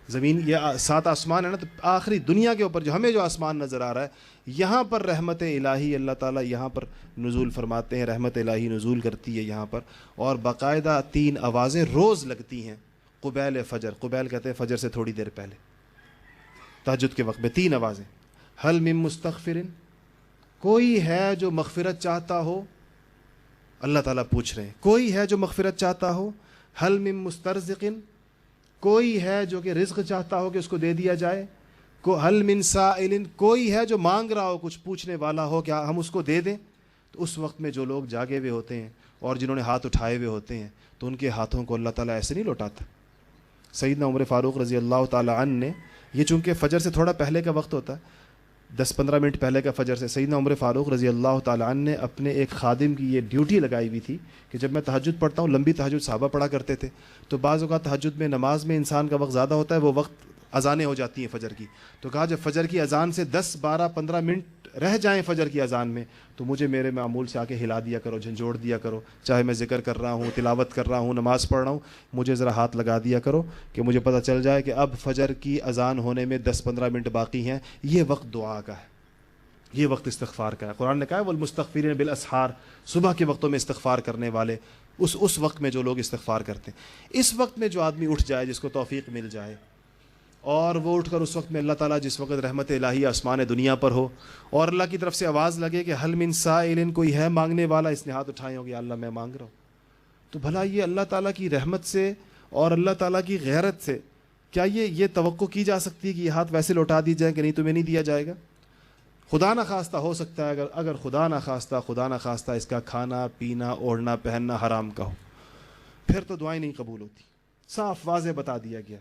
S1: زمین یہ 7 آسمان ہے نا, تو آخری دنیا کے اوپر جو ہمیں جو آسمان نظر آ رہا ہے, یہاں پر رحمت الہی اللہ تعالیٰ یہاں پر نزول فرماتے ہیں. رحمت الہی نزول کرتی ہے یہاں پر, اور باقاعدہ 3 آوازیں روز لگتی ہیں قبیل فجر. قبیل کہتے ہیں فجر سے تھوڑی دیر پہلے, تہجد کے وقت میں 3 آوازیں. حل من مستغفر, کوئی ہے جو مغفرت چاہتا ہو, اللہ تعالیٰ پوچھ رہے ہیں کوئی ہے جو مغفرت چاہتا ہو. حل من مسترزق, کوئی ہے جو کہ رزق چاہتا ہو کہ اس کو دے دیا جائے. حل من سائل, کوئی ہے جو مانگ رہا ہو, کچھ پوچھنے والا ہو, کیا ہم اس کو دے دیں. تو اس وقت میں جو لوگ جاگے ہوئے ہوتے ہیں اور جنہوں نے ہاتھ اٹھائے ہوئے ہوتے ہیں, تو ان کے ہاتھوں کو اللہ تعالیٰ ایسے نہیں لوٹاتا. سیدنا عمر فاروق رضی اللہ تعالیٰ عنہ نے, یہ چونکہ فجر سے تھوڑا پہلے کا وقت ہوتا ہے, 10-15 منٹ پہلے کا فجر سے, سیدنا عمر فاروق رضی اللہ تعالیٰ عنہ نے اپنے ایک خادم کی یہ ڈیوٹی لگائی ہوئی تھی کہ جب میں تہجد پڑھتا ہوں, لمبی تہجد صحابہ پڑھا کرتے تھے, تو بعض اوقات تہجد میں نماز میں انسان کا وقت زیادہ ہوتا ہے, وہ وقت اذانیں ہو جاتی ہیں فجر کی. تو کہا جب فجر کی اذان سے 10-12-15 منٹ رہ جائیں فجر کی اذان میں, تو مجھے میرے معمول سے آ کے ہلا دیا کرو, جھنجھوڑ دیا کرو, چاہے میں ذکر کر رہا ہوں, تلاوت کر رہا ہوں, نماز پڑھ رہا ہوں, مجھے ذرا ہاتھ لگا دیا کرو کہ مجھے پتہ چل جائے کہ اب فجر کی اذان ہونے میں 10-15 منٹ باقی ہیں. یہ وقت دعا کا ہے, یہ وقت استغفار کا ہے. قرآن نے کہا ہے والمستغفرین بالاسحار, صبح کے وقتوں میں استغفار کرنے والے, اس وقت میں جو لوگ استغفار کرتے ہیں. اس وقت میں جو آدمی اٹھ جائے, جس کو توفیق مل جائے, اور وہ اٹھ کر اس وقت میں اللہ تعالیٰ جس وقت رحمت الہی آسمان دنیا پر ہو اور اللہ کی طرف سے آواز لگے کہ حل من سائل, کوئی ہے مانگنے والا, اس نے ہاتھ اٹھائے ہوں کہ اللہ میں مانگ رہا ہوں, تو بھلا یہ اللہ تعالیٰ کی رحمت سے اور اللہ تعالیٰ کی غیرت سے کیا یہ توقع کی جا سکتی ہے کہ یہ ہاتھ ویسے لوٹا دی جائیں کہ نہیں تمہیں نہیں دیا جائے گا. خدا نخواستہ ہو سکتا ہے اگر خدا نخواستہ اس کا کھانا پینا اوڑھنا پہننا حرام کا ہو, پھر تو دعائیں نہیں قبول ہوتی. صاف واضح بتا دیا گیا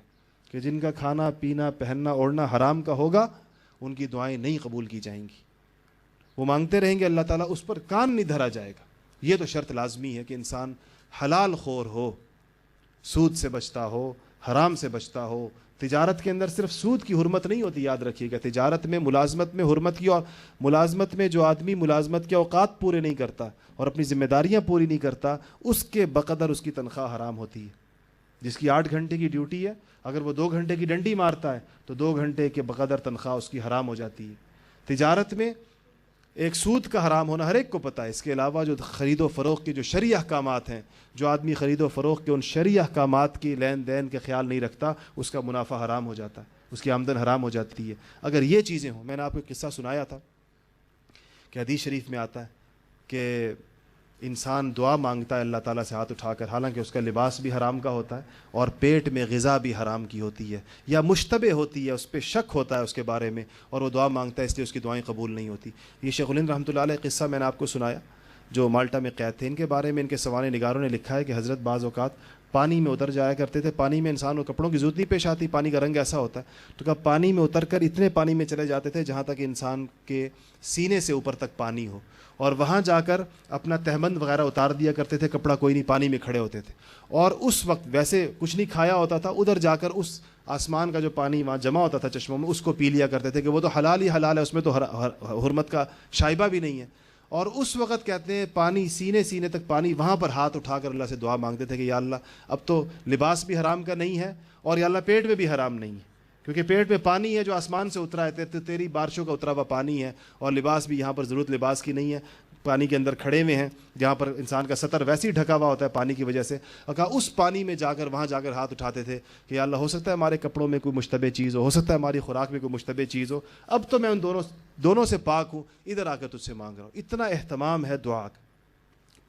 S1: کہ جن کا کھانا پینا پہننا اوڑھنا حرام کا ہوگا ان کی دعائیں نہیں قبول کی جائیں گی. وہ مانگتے رہیں گے, اللہ تعالیٰ اس پر کان نہیں دھرا جائے گا. یہ تو شرط لازمی ہے کہ انسان حلال خور ہو, سود سے بچتا ہو, حرام سے بچتا ہو. تجارت کے اندر صرف سود کی حرمت نہیں ہوتی, یاد رکھیے گا. تجارت میں ملازمت میں حرمت کی, اور ملازمت میں جو آدمی ملازمت کے اوقات پورے نہیں کرتا اور اپنی ذمہ داریاں پوری نہیں کرتا, اس کے بقدر اس کی تنخواہ حرام ہوتی ہے. جس کی 8 گھنٹے کی ڈیوٹی ہے, اگر وہ 2 گھنٹے کی ڈنڈی مارتا ہے تو 2 گھنٹے کے بقدر تنخواہ اس کی حرام ہو جاتی ہے. تجارت میں ایک سود کا حرام ہونا ہر ایک کو پتہ ہے. اس کے علاوہ جو خرید و فروخت کے جو شرعی احکامات ہیں, جو آدمی خرید و فروخت کے ان شرعی احکامات کی لین دین کے خیال نہیں رکھتا, اس کا منافع حرام ہو جاتا ہے, اس کی آمدن حرام ہو جاتی ہے. اگر یہ چیزیں ہوں, میں نے آپ کو ایک قصہ سنایا تھا کہ حدیث شریف میں آتا ہے کہ انسان دعا مانگتا ہے اللہ تعالیٰ سے ہاتھ اٹھا کر, حالانکہ اس کا لباس بھی حرام کا ہوتا ہے اور پیٹ میں غذا بھی حرام کی ہوتی ہے یا مشتبہ ہوتی ہے, اس پہ شک ہوتا ہے اس کے بارے میں, اور وہ دعا مانگتا ہے, اس لیے اس کی دعائیں قبول نہیں ہوتی. یہ شیخ الہند رحمۃ اللہ علیہ قصہ میں نے آپ کو سنایا جو مالٹا میں قید تھے. ان کے بارے میں ان کے سوانح نگاروں نے لکھا ہے کہ حضرت بعض اوقات پانی میں اتر جایا کرتے تھے. پانی میں انسان کو کپڑوں کی ضرورت نہیں پیش آتی, پانی کا رنگ ایسا ہوتا ہے. تو کہا پانی میں اتر کر اتنے پانی میں چلے جاتے تھے جہاں تک انسان کے سینے سے اوپر تک پانی ہو, اور وہاں جا کر اپنا تہمند وغیرہ اتار دیا کرتے تھے, کپڑا کوئی نہیں, پانی میں کھڑے ہوتے تھے. اور اس وقت ویسے کچھ نہیں کھایا ہوتا تھا, ادھر جا کر اس آسمان کا جو پانی وہاں جمع ہوتا تھا چشموں میں, اس کو پی لیا کرتے تھے کہ وہ تو حلال ہی حلال ہے, اس میں تو حرمت کا شائبہ بھی نہیں ہے. اور اس وقت کہتے ہیں پانی سینے تک پانی, وہاں پر ہاتھ اٹھا کر اللہ سے دعا مانگتے تھے کہ یا اللہ اب تو لباس بھی حرام کا نہیں ہے, اور یا اللہ پیٹ میں بھی حرام نہیں ہے, کیونکہ پیٹ میں پانی ہے جو آسمان سے اترا ہے, تیری بارشوں کا اترا ہوا پانی ہے, اور لباس بھی یہاں پر ضرورت لباس کی نہیں ہے, پانی کے اندر کھڑے ہوئے ہیں جہاں پر انسان کا سطر ویسے ہی ڈھکا ہوا ہوتا ہے پانی کی وجہ سے. اور کہا اس پانی میں جا کر وہاں جا کر ہاتھ اٹھاتے تھے کہ یا اللہ ہو سکتا ہے ہمارے کپڑوں میں کوئی مشتبہ چیز ہو سکتا ہے ہماری خوراک میں کوئی مشتبہ چیز ہو, اب تو میں ان دونوں سے پاک ہوں, ادھر آ کر تجھ سے مانگ رہا ہوں. اتنا اہتمام ہے دعا کا.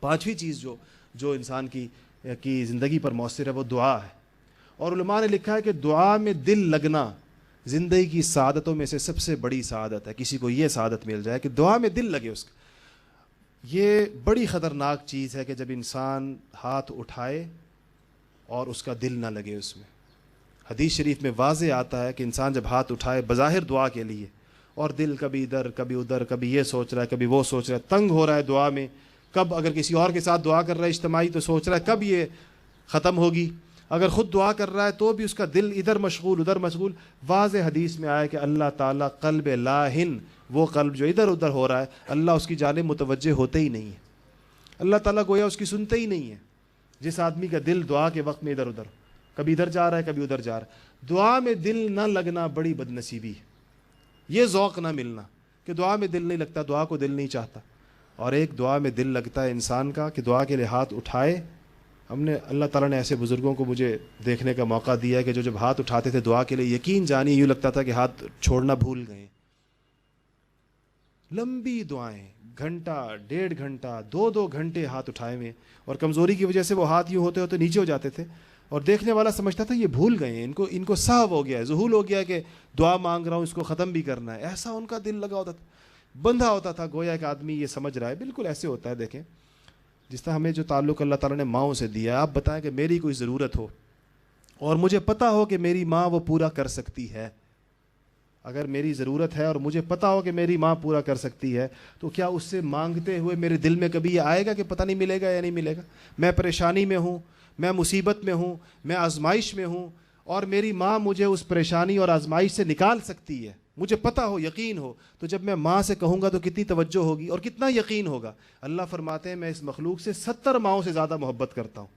S1: پانچویں چیز جو انسان کی زندگی پر مؤثر ہے وہ دعا ہے. اور علماء نے لکھا ہے کہ دعا میں دل لگنا زندگی کی سعادتوں میں سے سب سے بڑی سعادت ہے. کسی کو یہ سعادت مل جائے کہ دعا میں دل لگے اس کا, یہ بڑی خطرناک چیز ہے کہ جب انسان ہاتھ اٹھائے اور اس کا دل نہ لگے اس میں. حدیث شریف میں واضح آتا ہے کہ انسان جب ہاتھ اٹھائے بظاہر دعا کے لیے, اور دل کبھی ادھر کبھی ادھر, کبھی یہ سوچ رہا ہے کبھی وہ سوچ رہا ہے, تنگ ہو رہا ہے دعا میں, کب اگر کسی اور کے ساتھ دعا کر رہا ہے اجتماعی تو سوچ رہا ہے کب یہ ختم ہوگی, اگر خود دعا کر رہا ہے تو بھی اس کا دل ادھر مشغول ادھر مشغول. واضح حدیث میں آیا کہ اللہ تعالیٰ قلب لاہن, وہ قلب جو ادھر ادھر ہو رہا ہے, اللہ اس کی جانب متوجہ ہوتے ہی نہیں ہے. اللہ تعالیٰ گویا اس کی سنتے ہی نہیں ہے. جس آدمی کا دل دعا کے وقت میں ادھر ادھر, کبھی ادھر جا رہا ہے کبھی ادھر جا رہا ہے, دعا میں دل نہ لگنا بڑی بد نصیبی ہے. یہ ذوق نہ ملنا کہ دعا میں دل نہیں لگتا, دعا کو دل نہیں چاہتا. اور ایک دعا میں دل لگتا ہے انسان کا کہ دعا کے لیے ہاتھ اٹھائے. ہم نے اللہ تعالیٰ نے ایسے بزرگوں کو مجھے دیکھنے کا موقع دیا ہے کہ جب ہاتھ اٹھاتے تھے دعا کے لیے, یقین جانیے یوں لگتا تھا کہ ہاتھ چھوڑنا بھول گئے. لمبی دعائیں, گھنٹہ 1.5 گھنٹہ 2 گھنٹے ہاتھ اٹھائے ہوئے, اور کمزوری کی وجہ سے وہ ہاتھ یوں ہوتے ہوتے نیچے ہو جاتے تھے, اور دیکھنے والا سمجھتا تھا یہ بھول گئے ہیں, ان کو صاحب ہو گیا ہے, ذہول ہو گیا کہ دعا مانگ رہا ہوں اس کو ختم بھی کرنا ہے. ایسا ان کا دل لگا ہوتا تھا, بندھا ہوتا تھا, گویا کہ آدمی یہ سمجھ رہا ہے. بالکل ایسے ہوتا ہے. دیکھیں جس طرح ہمیں جو تعلق اللہ تعالیٰ نے ماؤں سے دیا ہے, آپ بتائیں کہ میری کوئی ضرورت ہو اور مجھے پتا ہو کہ میری ماں وہ پورا کر سکتی ہے, اگر میری ضرورت ہے اور مجھے پتا ہو کہ میری ماں پورا کر سکتی ہے, تو کیا اس سے مانگتے ہوئے میرے دل میں کبھی یہ آئے گا کہ پتہ نہیں ملے گا یا نہیں ملے گا؟ میں پریشانی میں ہوں, میں مصیبت میں ہوں, میں آزمائش میں ہوں, اور میری ماں مجھے اس پریشانی اور آزمائش سے نکال سکتی ہے, مجھے پتہ ہو, یقین ہو, تو جب میں ماں سے کہوں گا تو کتنی توجہ ہوگی اور کتنا یقین ہوگا. اللہ فرماتے ہیں میں اس مخلوق سے 70 ماؤں سے زیادہ محبت کرتا ہوں,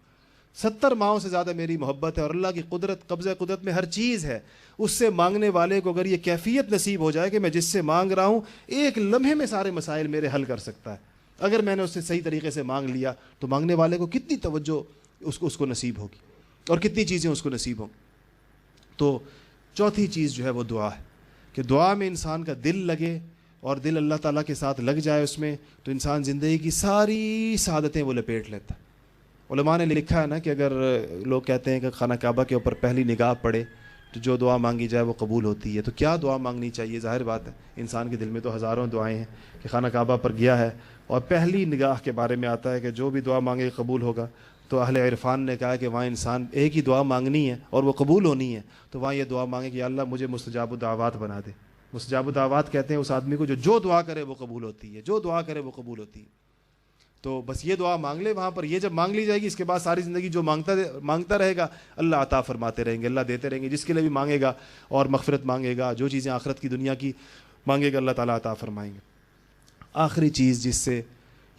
S1: 70 ماؤں سے زیادہ میری محبت ہے, اور اللہ کی قدرت, قبضہ قدرت میں ہر چیز ہے. اس سے مانگنے والے کو اگر یہ کیفیت نصیب ہو جائے کہ میں جس سے مانگ رہا ہوں ایک لمحے میں سارے مسائل میرے حل کر سکتا ہے, اگر میں نے اس سے صحیح طریقے سے مانگ لیا, تو مانگنے والے کو کتنی توجہ اس کو نصیب ہوگی اور کتنی چیزیں اس کو نصیب ہوں. تو چوتھی چیز جو ہے وہ دعا ہے, کہ دعا میں انسان کا دل لگے اور دل اللہ تعالیٰ کے ساتھ لگ جائے اس میں, تو انسان زندگی کی ساری سعادتیں وہ لپیٹ لیتا ہے. علماء نے لکھا ہے نا کہ اگر لوگ کہتے ہیں کہ خانہ کعبہ کے اوپر پہلی نگاہ پڑے تو جو دعا مانگی جائے وہ قبول ہوتی ہے, تو کیا دعا مانگنی چاہیے؟ ظاہر بات ہے انسان کے دل میں تو ہزاروں دعائیں ہیں کہ خانہ کعبہ پر گیا ہے اور پہلی نگاہ کے بارے میں آتا ہے کہ جو بھی دعا مانگے قبول ہوگا. تو اہل عرفان نے کہا کہ وہاں انسان ایک ہی دعا مانگنی ہے اور وہ قبول ہونی ہے, تو وہاں یہ دعا مانگے کہ یا اللہ مجھے مستجاب الدعوات بنا دے. مستجاب الدعوات کہتے ہیں اس آدمی کو جو دعا کرے وہ قبول ہوتی ہے, جو دعا کرے وہ قبول ہوتی ہے. تو بس یہ دعا مانگ لے وہاں پر, یہ جب مانگ لی جائے گی اس کے بعد ساری زندگی جو مانگتا رہے گا اللہ عطا فرماتے رہیں گے, اللہ دیتے رہیں گے. جس کے لیے بھی مانگے گا اور مغفرت مانگے گا, جو چیزیں آخرت کی دنیا کی مانگے گا اللہ تعالیٰ عطا فرمائیں گے. آخری چیز جس سے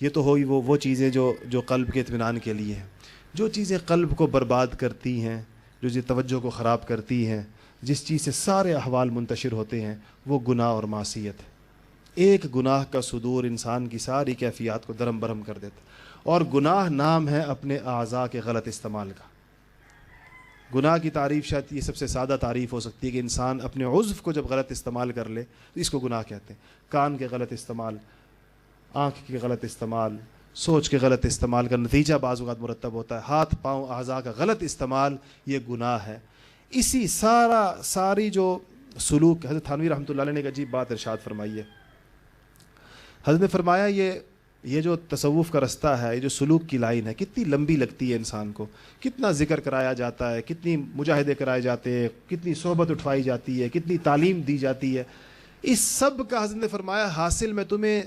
S1: یہ تو ہوئی وہ چیزیں جو قلب کے اطمینان کے لیے ہیں. جو چیزیں قلب کو برباد کرتی ہیں, جو چیزیں توجہ کو خراب کرتی ہیں, جس چیز سے سارے احوال منتشر ہوتے ہیں, وہ گناہ اور معصیت ہے. ایک گناہ کا صدور انسان کی ساری کیفیات کو درم برہم کر دیتا, اور گناہ نام ہے اپنے اعضاء کے غلط استعمال کا. گناہ کی تعریف شاید یہ سب سے سادہ تعریف ہو سکتی ہے کہ انسان اپنے عضو کو جب غلط استعمال کر لے تو اس کو گناہ کہتے ہیں. کان کے غلط استعمال, آنکھ کے غلط استعمال, سوچ کے غلط استعمال کا نتیجہ بعض اوقات مرتب ہوتا ہے. ہاتھ پاؤں اعضاء کا غلط استعمال یہ گناہ ہے. اسی ساری جو سلوک, حضرت تھانوی رحمۃ اللہ علیہ نے ایک عجیب بات ارشاد فرمائی ہے. حضرت نے فرمایا یہ یہ جو تصوف کا رستہ ہے، یہ جو سلوک کی لائن ہے، کتنی لمبی لگتی ہے انسان کو، کتنا ذکر کرایا جاتا ہے، کتنی مجاہدے کرائے جاتے ہیں، کتنی صحبت اٹھوائی جاتی ہے، کتنی تعلیم دی جاتی ہے. اس سب کا حضرت نے فرمایا حاصل میں تمہیں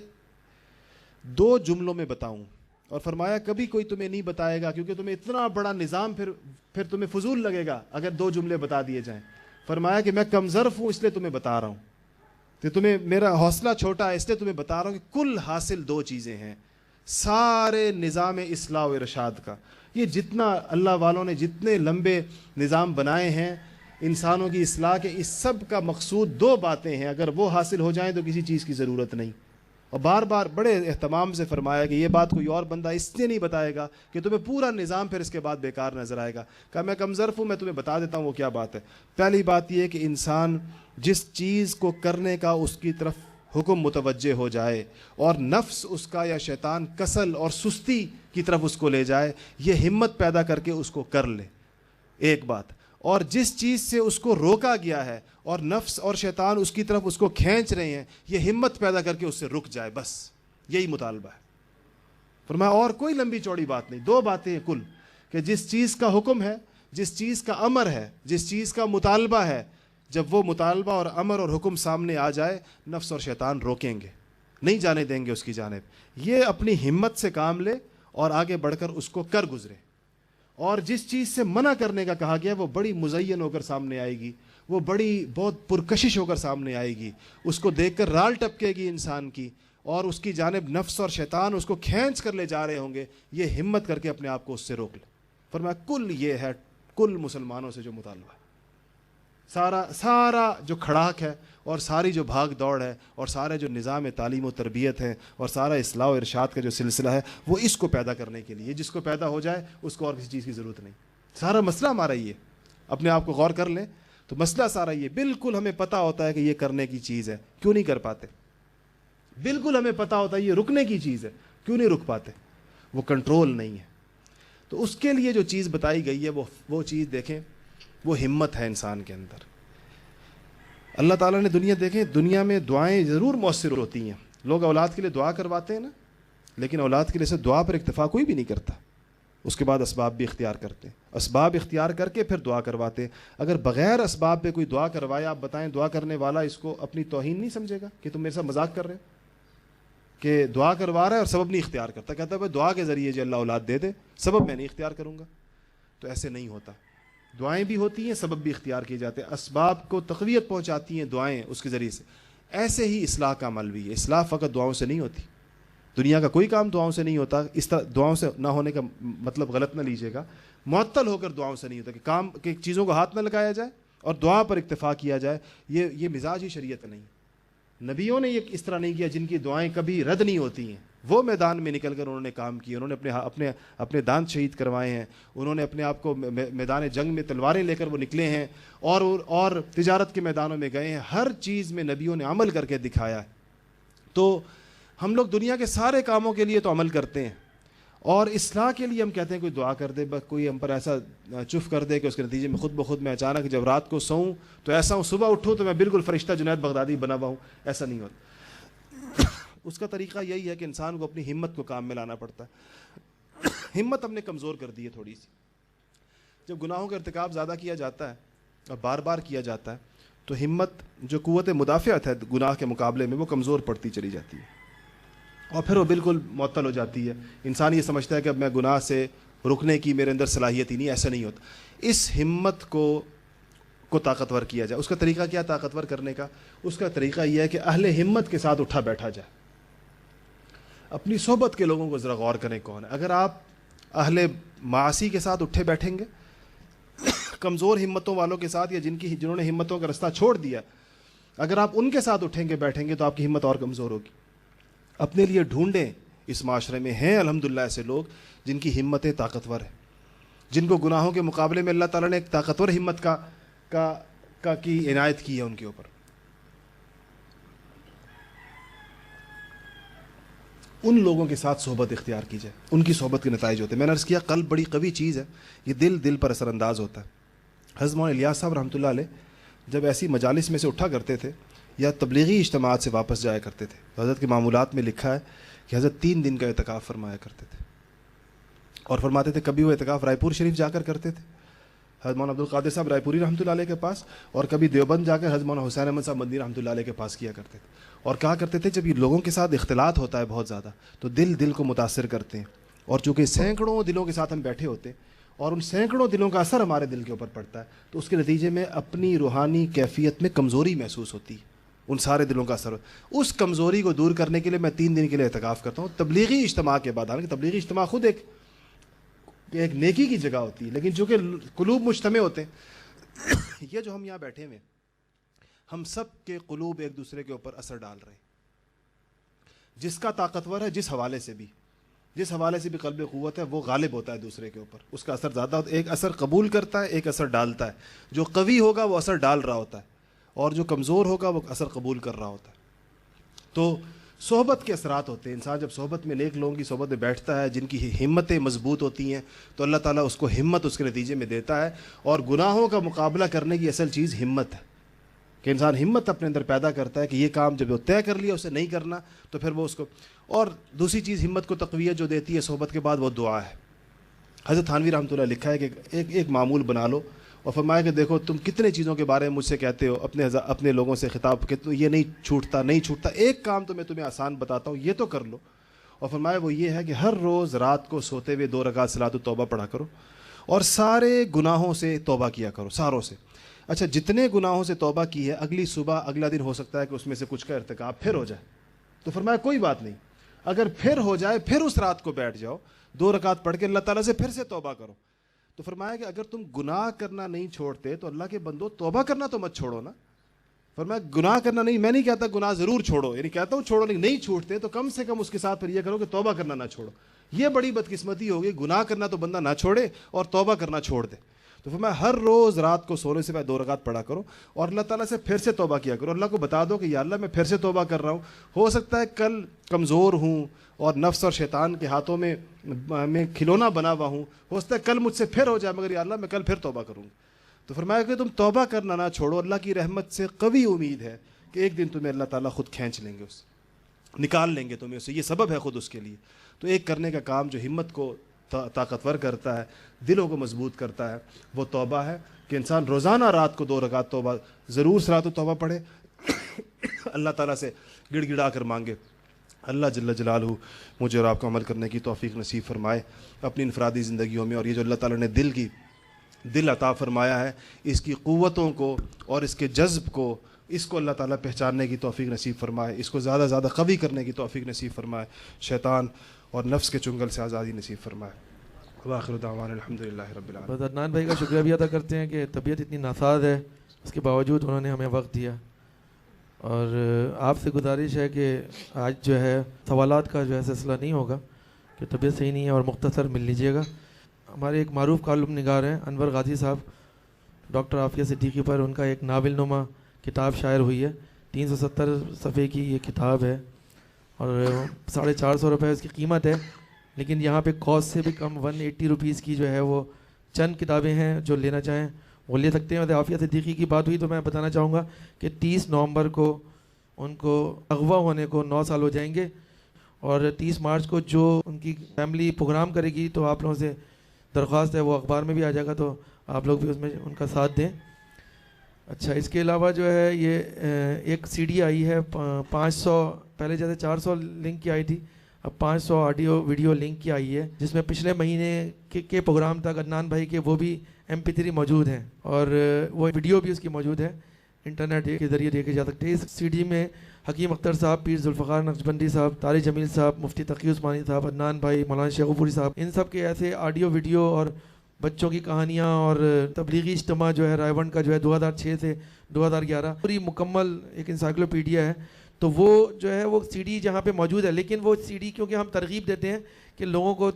S1: 2 جملوں میں بتاؤں، اور فرمایا کبھی کوئی تمہیں نہیں بتائے گا، کیونکہ تمہیں اتنا بڑا نظام پھر تمہیں فضول لگے گا اگر 2 جملے بتا دیے جائیں. فرمایا کہ میں کم ظرف ہوں اس لیے تمہیں بتا رہا ہوں، کہ تمہیں میرا حوصلہ چھوٹا ہے اس لیے تمہیں بتا رہا ہوں کہ کل حاصل 2 چیزیں ہیں سارے نظام اصلاح و ارشاد کا. یہ جتنا اللہ والوں نے جتنے لمبے نظام بنائے ہیں انسانوں کی اصلاح کے، اس سب کا مقصود 2 باتیں ہیں، اگر وہ حاصل ہو جائیں تو کسی چیز کی ضرورت نہیں. اور بار بار بڑے اہتمام سے فرمایا کہ یہ بات کوئی اور بندہ اس لیے نہیں بتائے گا کہ تمہیں پورا نظام پھر اس کے بعد بیکار نظر آئے گا. کہا میں کم ظرف ہوں، میں تمہیں بتا دیتا ہوں وہ کیا بات ہے. پہلی بات یہ ہے کہ انسان جس چیز کو کرنے کا اس کی طرف حکم متوجہ ہو جائے اور نفس اس کا یا شیطان کسل اور سستی کی طرف اس کو لے جائے، یہ ہمت پیدا کر کے اس کو کر لے، ایک بات. اور جس چیز سے اس کو روکا گیا ہے اور نفس اور شیطان اس کی طرف اس کو کھینچ رہے ہیں، یہ ہمت پیدا کر کے اس سے رک جائے، بس یہی مطالبہ ہے. فرمایا اور کوئی لمبی چوڑی بات نہیں، 2 باتیں ہیں کل، کہ جس چیز کا حکم ہے، جس چیز کا امر ہے، جس چیز کا مطالبہ ہے، جب وہ مطالبہ اور امر اور حکم سامنے آ جائے نفس اور شیطان روکیں گے، نہیں جانے دیں گے اس کی جانب. یہ اپنی ہمت سے کام لے اور آگے بڑھ کر اس کو کر گزرے. اور جس چیز سے منع کرنے کا کہا گیا وہ بڑی مزین ہو کر سامنے آئے گی، وہ بہت پرکشش ہو کر سامنے آئے گی، اس کو دیکھ کر رال ٹپکے گی انسان کی، اور اس کی جانب نفس اور شیطان اس کو کھینچ کر لے جا رہے ہوں گے. یہ ہمت کر کے اپنے آپ کو اس سے روک لے. فرمایا کل یہ ہے کل مسلمانوں سے جو مطالبہ ہے، سارا جو کھڑاک ہے اور ساری جو بھاگ دوڑ ہے اور سارے جو نظام تعلیم و تربیت ہے اور سارا اصلاح و ارشاد کا جو سلسلہ ہے وہ اس کو پیدا کرنے کے لیے، جس کو پیدا ہو جائے اس کو اور کسی چیز کی ضرورت نہیں. سارا مسئلہ ہمارا یہ، اپنے آپ کو غور کر لیں تو مسئلہ سارا یہ. بالکل ہمیں پتہ ہوتا ہے کہ یہ کرنے کی چیز ہے، کیوں نہیں کر پاتے؟ بالکل ہمیں پتہ ہوتا ہے یہ رکنے کی چیز ہے، کیوں نہیں رک پاتے؟ وہ کنٹرول نہیں ہے. تو اس کے لیے جو چیز بتائی گئی ہے وہ چیز دیکھیں، وہ ہمت ہے انسان کے اندر. اللہ تعالیٰ نے دنیا میں دعائیں ضرور مؤثر ہوتی ہیں. لوگ اولاد کے لیے دعا کرواتے ہیں نا، لیکن اولاد کے لیے سے دعا پر اکتفا کوئی بھی نہیں کرتا، اس کے بعد اسباب بھی اختیار کرتے ہیں، اسباب اختیار کر کے پھر دعا کرواتے ہیں. اگر بغیر اسباب پہ کوئی دعا کروائے، آپ بتائیں دعا کرنے والا اس کو اپنی توہین نہیں سمجھے گا کہ تم میرے ساتھ مذاق کر رہے ہو کہ دعا کروا رہا ہے اور سبب نہیں اختیار کرتا؟ کہتا ہے بھائی دعا کے ذریعے جو اللہ اولاد دے دے، سبب میں نہیں اختیار کروں گا. تو ایسے نہیں ہوتا. دعائیں بھی ہوتی ہیں، سبب بھی اختیار کیے جاتے ہیں، اسباب کو تقویت پہنچاتی ہیں دعائیں اس کے ذریعے سے. ایسے ہی اصلاح کا عمل بھی ہے. اصلاح فقط دعاؤں سے نہیں ہوتی، دنیا کا کوئی کام دعاؤں سے نہیں ہوتا. اس طرح دعاؤں سے نہ ہونے کا مطلب غلط نہ لیجیے گا، معطل ہو کر دعاؤں سے نہیں ہوتا کہ کام کی چیزوں کو ہاتھ نہ لگایا جائے اور دعا پر اکتفا کیا جائے. یہ مزاج ہی شریعت نہیں. نبیوں نے یہ اس طرح نہیں کیا جن کی دعائیں کبھی رد نہیں ہوتی ہیں. وہ میدان میں نکل کر انہوں نے کام کیے، انہوں نے اپنے دانت شہید کروائے ہیں، انہوں نے اپنے آپ کو میدان جنگ میں تلواریں لے کر وہ نکلے ہیں اور تجارت کے میدانوں میں گئے ہیں. ہر چیز میں نبیوں نے عمل کر کے دکھایا ہے. تو ہم لوگ دنیا کے سارے کاموں کے لیے تو عمل کرتے ہیں، اور اصلاح کے لیے ہم کہتے ہیں کوئی دعا کر دے، بس کوئی ہم پر ایسا چف کر دے کہ اس کے نتیجے میں خود بخود میں اچانک جب رات کو سوؤں تو ایسا ہوں، صبح اٹھوں تو میں بالکل فرشتہ جنید بغدادی بنا ہوا ہوں. ایسا نہیں ہوتا. اس کا طریقہ یہی ہے کہ انسان کو اپنی ہمت کو کام میں لانا پڑتا ہے. ہمت ہم نے کمزور کر دی ہے تھوڑی سی. جب گناہوں کا ارتکاب زیادہ کیا جاتا ہے اور بار بار کیا جاتا ہے تو ہمت جو قوت مدافعت ہے گناہ کے مقابلے میں وہ کمزور پڑتی چلی جاتی ہے اور پھر وہ بالکل معطل ہو جاتی ہے. انسان یہ سمجھتا ہے کہ اب میں گناہ سے رکنے کی میرے اندر صلاحیت ہی نہیں. ایسا نہیں ہوتا. اس ہمت کو طاقتور کیا جائے. اس کا طریقہ کیا طاقتور کرنے کا؟ اس کا طریقہ یہ ہے کہ اہل ہمت کے ساتھ اٹھا بیٹھا جائے. اپنی صحبت کے لوگوں کو ذرا غور کریں کون ہے. اگر آپ اہل معاصی کے ساتھ اٹھے بیٹھیں گے، کمزور ہمتوں والوں کے ساتھ یا جنہوں نے ہمتوں کا رستہ چھوڑ دیا، اگر آپ ان کے ساتھ اٹھیں گے بیٹھیں گے تو آپ کی ہمت اور کمزور ہوگی. اپنے لیے ڈھونڈیں. اس معاشرے میں ہیں الحمدللہ ایسے لوگ جن کی ہمتیں طاقتور ہیں، جن کو گناہوں کے مقابلے میں اللہ تعالیٰ نے ایک طاقتور ہمت کی عنایت کی ہے ان کے اوپر. ان لوگوں کے ساتھ صحبت اختیار کی جائے. ان کی صحبت کے نتائج ہوتے ہیں. میں نے عرض کیا قلب بڑی قوی چیز ہے، یہ دل پر اثر انداز ہوتا ہے. حضرت مولانا الیاس صاحب رحمۃ اللہ علیہ جب ایسی مجالس میں سے اٹھا کرتے تھے یا تبلیغی اجتماعات سے واپس جایا کرتے تھے، حضرت کے معمولات میں لکھا ہے کہ حضرت 3 دن کا اعتکاف فرمایا کرتے تھے، اور فرماتے تھے کبھی وہ اعتکاف رائے پور شریف جا کر کرتے تھے حضرت مولانا عبدالقادر صاحب رائے پوری رحمۃ اللہ علیہ کے پاس، اور کبھی دیوبند جا کر حضرت مولانا حسین احمد صاحب مدنی رحمۃ اللہ علیہ کے پاس کیا کرتے تھے، اور کہا کرتے تھے جب یہ لوگوں کے ساتھ اختلاط ہوتا ہے بہت زیادہ تو دل کو متاثر کرتے ہیں، اور چونکہ سینکڑوں دلوں کے ساتھ ہم بیٹھے ہوتے ہیں اور ان سینکڑوں دلوں کا اثر ہمارے دل کے اوپر پڑتا ہے، تو اس کے نتیجے میں اپنی روحانی کیفیت میں کمزوری محسوس ہوتی ہے، ان سارے دلوں کا اثر اس کمزوری کو دور کرنے کے لیے میں 3 دن کے لیے اعتکاف کرتا ہوں تبلیغی اجتماع کے بعد۔ حالانکہ تبلیغی اجتماع خود ایک نیکی کی جگہ ہوتی ہے، لیکن چونکہ قلوب مجتمع ہوتے ہیں، یہ جو ہم یہاں بیٹھے ہوئے ہم سب کے قلوب ایک دوسرے کے اوپر اثر ڈال رہے ہیں، جس کا طاقتور ہے جس حوالے سے بھی قلب قوت ہے وہ غالب ہوتا ہے دوسرے کے اوپر، اس کا اثر زیادہ ہوتا ہے، ایک اثر قبول کرتا ہے ایک اثر ڈالتا ہے، جو قوی ہوگا وہ اثر ڈال رہا ہوتا ہے اور جو کمزور ہوگا وہ اثر قبول کر رہا ہوتا ہے۔ تو صحبت کے اثرات ہوتے ہیں، انسان جب صحبت میں نیک لوگوں کی صحبت میں بیٹھتا ہے جن کی ہمتیں مضبوط ہوتی ہیں تو اللہ تعالیٰ اس کو ہمت اس کے نتیجے میں دیتا ہے، اور گناہوں کا مقابلہ کرنے کی اصل چیز ہمت ہے کہ انسان ہمت اپنے اندر پیدا کرتا ہے کہ یہ کام جب وہ طے کر لیا اسے نہیں کرنا تو پھر وہ اس کو، اور دوسری چیز ہمت کو تقویت جو دیتی ہے صحبت کے بعد وہ دعا ہے۔ حضرت تھانوی رحمۃ اللہ لکھا ہے کہ ایک معمول بنا لو، اور فرمایا کہ دیکھو تم کتنے چیزوں کے بارے میں مجھ سے کہتے ہو اپنے لوگوں سے خطاب کہ یہ نہیں چھوٹتا، ایک کام تو میں تمہیں آسان بتاتا ہوں یہ تو کر لو، اور فرمایا وہ یہ ہے کہ ہر روز رات کو سوتے ہوئے 2 رکعت صلاۃ التوبہ پڑھا کرو اور سارے گناہوں سے توبہ کیا کرو، ساروں سے۔ اچھا جتنے گناہوں سے توبہ کی ہے اگلی صبح اگلا دن ہو سکتا ہے کہ اس میں سے کچھ کا ارتکاب پھر ہو جائے، تو فرمایا کوئی بات نہیں، اگر پھر ہو جائے پھر اس رات کو بیٹھ جاؤ 2 رکعت پڑھ کے اللہ تعالیٰ سے پھر سے توبہ کرو۔ تو فرمایا کہ اگر تم گناہ کرنا نہیں چھوڑتے تو اللہ کے بندو توبہ کرنا تو مت چھوڑو نا۔ فرمایا گناہ کرنا نہیں، میں نہیں کہتا گناہ ضرور چھوڑو، یعنی کہتا ہوں چھوڑو نہیں چھوڑتے تو کم سے کم اس کے ساتھ پھر یہ کرو کہ توبہ کرنا نہ چھوڑو۔ یہ بڑی بدقسمتی ہوگی، گناہ کرنا تو بندہ نہ چھوڑے اور توبہ کرنا چھوڑ دے۔ تو فرمایا ہر روز رات کو سونے سے پہلے 2 رکعت پڑھا کرو اور اللہ تعالیٰ سے پھر سے توبہ کیا کرو، اللہ کو بتا دو کہ یا اللہ میں پھر سے توبہ کر رہا ہوں، ہو سکتا ہے کل کمزور ہوں اور نفس اور شیطان کے ہاتھوں میں کھلونا بنا ہوا ہوں، ہو سکتا ہے کل مجھ سے پھر ہو جائے، مگر یا اللہ میں کل پھر توبہ کروں گا۔ تو فرمایا کہ تم توبہ کرنا نہ چھوڑو، اللہ کی رحمت سے قوی امید ہے کہ ایک دن تمہیں اللہ تعالیٰ خود کھینچ لیں گے، اس نکال لیں گے تمہیں، اسے یہ سبب ہے خود اس کے لیے۔ تو ایک کرنے کا کام جو ہمت کو طاقتور کرتا ہے، دلوں کو مضبوط کرتا ہے، وہ توبہ ہے کہ انسان روزانہ رات کو 2 رکعت توبہ ضرور صلاۃ التوبہ پڑھے، اللہ تعالیٰ سے گڑ گڑا کر مانگے اللہ جل جلالہ مجھے اور آپ کو عمل کرنے کی توفیق نصیب فرمائے اپنی انفرادی زندگیوں میں، اور یہ جو اللہ تعالیٰ نے دل عطا فرمایا ہے اس کی قوتوں کو اور اس کے جذب کو، اس کو اللہ تعالیٰ پہچاننے کی توفیق نصیب فرمائے، اس کو زیادہ زیادہ قوی کرنے کی توفیق نصیب فرمائے، شیطان اور نفس کے چنگل سے آزادی نصیب فرمائے۔ وآخر دعوانا الحمدللہ رب العالمین۔
S2: عدنان بھائی کا شکریہ بھی ادا کرتے ہیں کہ طبیعت اتنی ناساز ہے اس کے باوجود انہوں نے ہمیں وقت دیا، اور آپ سے گزارش ہے کہ آج جو ہے سوالات کا جو ہے سلسلہ نہیں ہوگا کہ طبیعت صحیح نہیں ہے، اور مختصر مل لیجیے گا۔ ہمارے ایک معروف کالم نگار ہیں انور غازی صاحب، ڈاکٹر عافیہ صدیقی پر ان کا ایک ناول نما کتاب شائع ہوئی ہے، 370 صفحے کی یہ کتاب ہے اور 450 روپے اس کی قیمت ہے، لیکن یہاں پہ کاسٹ سے بھی کم 180 روپیز کی جو ہے وہ چند کتابیں ہیں، جو لینا چاہیں وہ لے سکتے ہیں۔ اور عافیہ صدیقی کی بات ہوئی تو میں بتانا چاہوں گا کہ 30 نومبر کو ان کو اغوا ہونے کو 9 سال ہو جائیں گے، اور 30 مارچ کو جو ان کی فیملی پروگرام کرے گی تو آپ لوگوں سے درخواست ہے، وہ اخبار میں بھی آ جائے گا، تو آپ لوگ بھی اس میں ان کا ساتھ دیں۔ اچھا اس کے علاوہ جو ہے یہ ایک سی ڈی آئی ہے 500، پہلے جیسے 400 لنک کی آئی تھی، اب 500 آڈیو ویڈیو لنک کی آئی ہے، جس میں پچھلے مہینے کے پروگرام تک عدنان بھائی کے وہ بھی MP3 موجود ہیں، اور وہ ویڈیو بھی اس کی موجود ہے، انٹرنیٹ کے ذریعے دیکھے جا سکتے ہیں۔ اس سی ڈی میں حکیم اختر صاحب، پیر ذوالفقار نقشبندی صاحب، طارق جمیل صاحب، مفتی تقی عثمانی صاحب، عدنان بھائی، مولانا شیخ پوری صاحب، ان سب کے ایسے آڈیو ویڈیو اور بچوں کی کہانیاں اور تبلیغی اجتماع جو ہے رائے کا جو ہے 2006 سے 2011 پوری مکمل ایک انسائکلوپیڈیا ہے، تو وہ جو ہے وہ سی ڈی جہاں پہ موجود ہے، لیکن وہ سی ڈی کیونکہ ہم ترغیب دیتے ہیں کہ لوگوں کو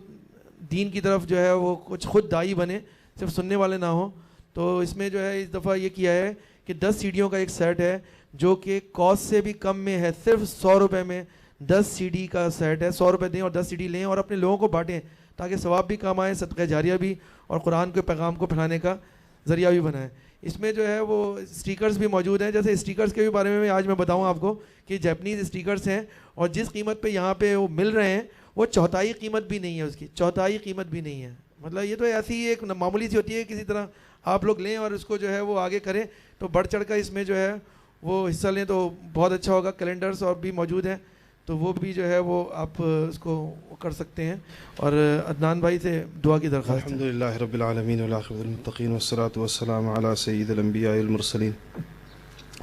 S2: دین کی طرف جو ہے وہ کچھ خود داعی بنے، صرف سننے والے نہ ہوں، تو اس میں جو ہے اس دفعہ یہ کیا ہے کہ 10 سی ڈیوں کا ایک سیٹ ہے جو کہ کاسٹ سے بھی کم میں ہے، صرف 100 روپے میں 10 سی ڈی کا سیٹ ہے، 100 روپے دیں اور 10 سی ڈی لیں اور اپنے لوگوں کو بانٹیں تاکہ ثواب بھی کام آئے، صدقہ جاریہ بھی، اور قرآن کے پیغام کو پھیلانے کا ذریعہ بھی بنائے۔ اس میں جو ہے وہ اسٹیکرز بھی موجود ہیں. جیسے اسٹیکرز کے بھی بارے میں آج میں بتاؤں آپ کو کہ جیپنیز اسٹیکرز ہیں, اور جس قیمت پہ یہاں پہ وہ مل رہے ہیں وہ چوتھائی قیمت بھی نہیں ہے اس کی, چوتھائی قیمت بھی نہیں ہے. مطلب یہ تو ایسی ایک معمولی سی ہوتی ہے, کسی طرح آپ لوگ لیں اور اس کو جو ہے وہ آگے کریں تو بڑھ چڑھ کر اس میں جو ہے وہ حصہ لیں تو بہت اچھا ہوگا. کیلنڈرز اور بھی موجود ہیں تو وہ بھی جو ہے وہ آپ اس کو کر سکتے ہیں. اور عدنان بھائی سے دعا کی درخواست ہے.
S1: الحمدللہ رب العالمین والعاقبۃ للمتقین والصلاة والسلام علی سید الانبیاء والمرسلین.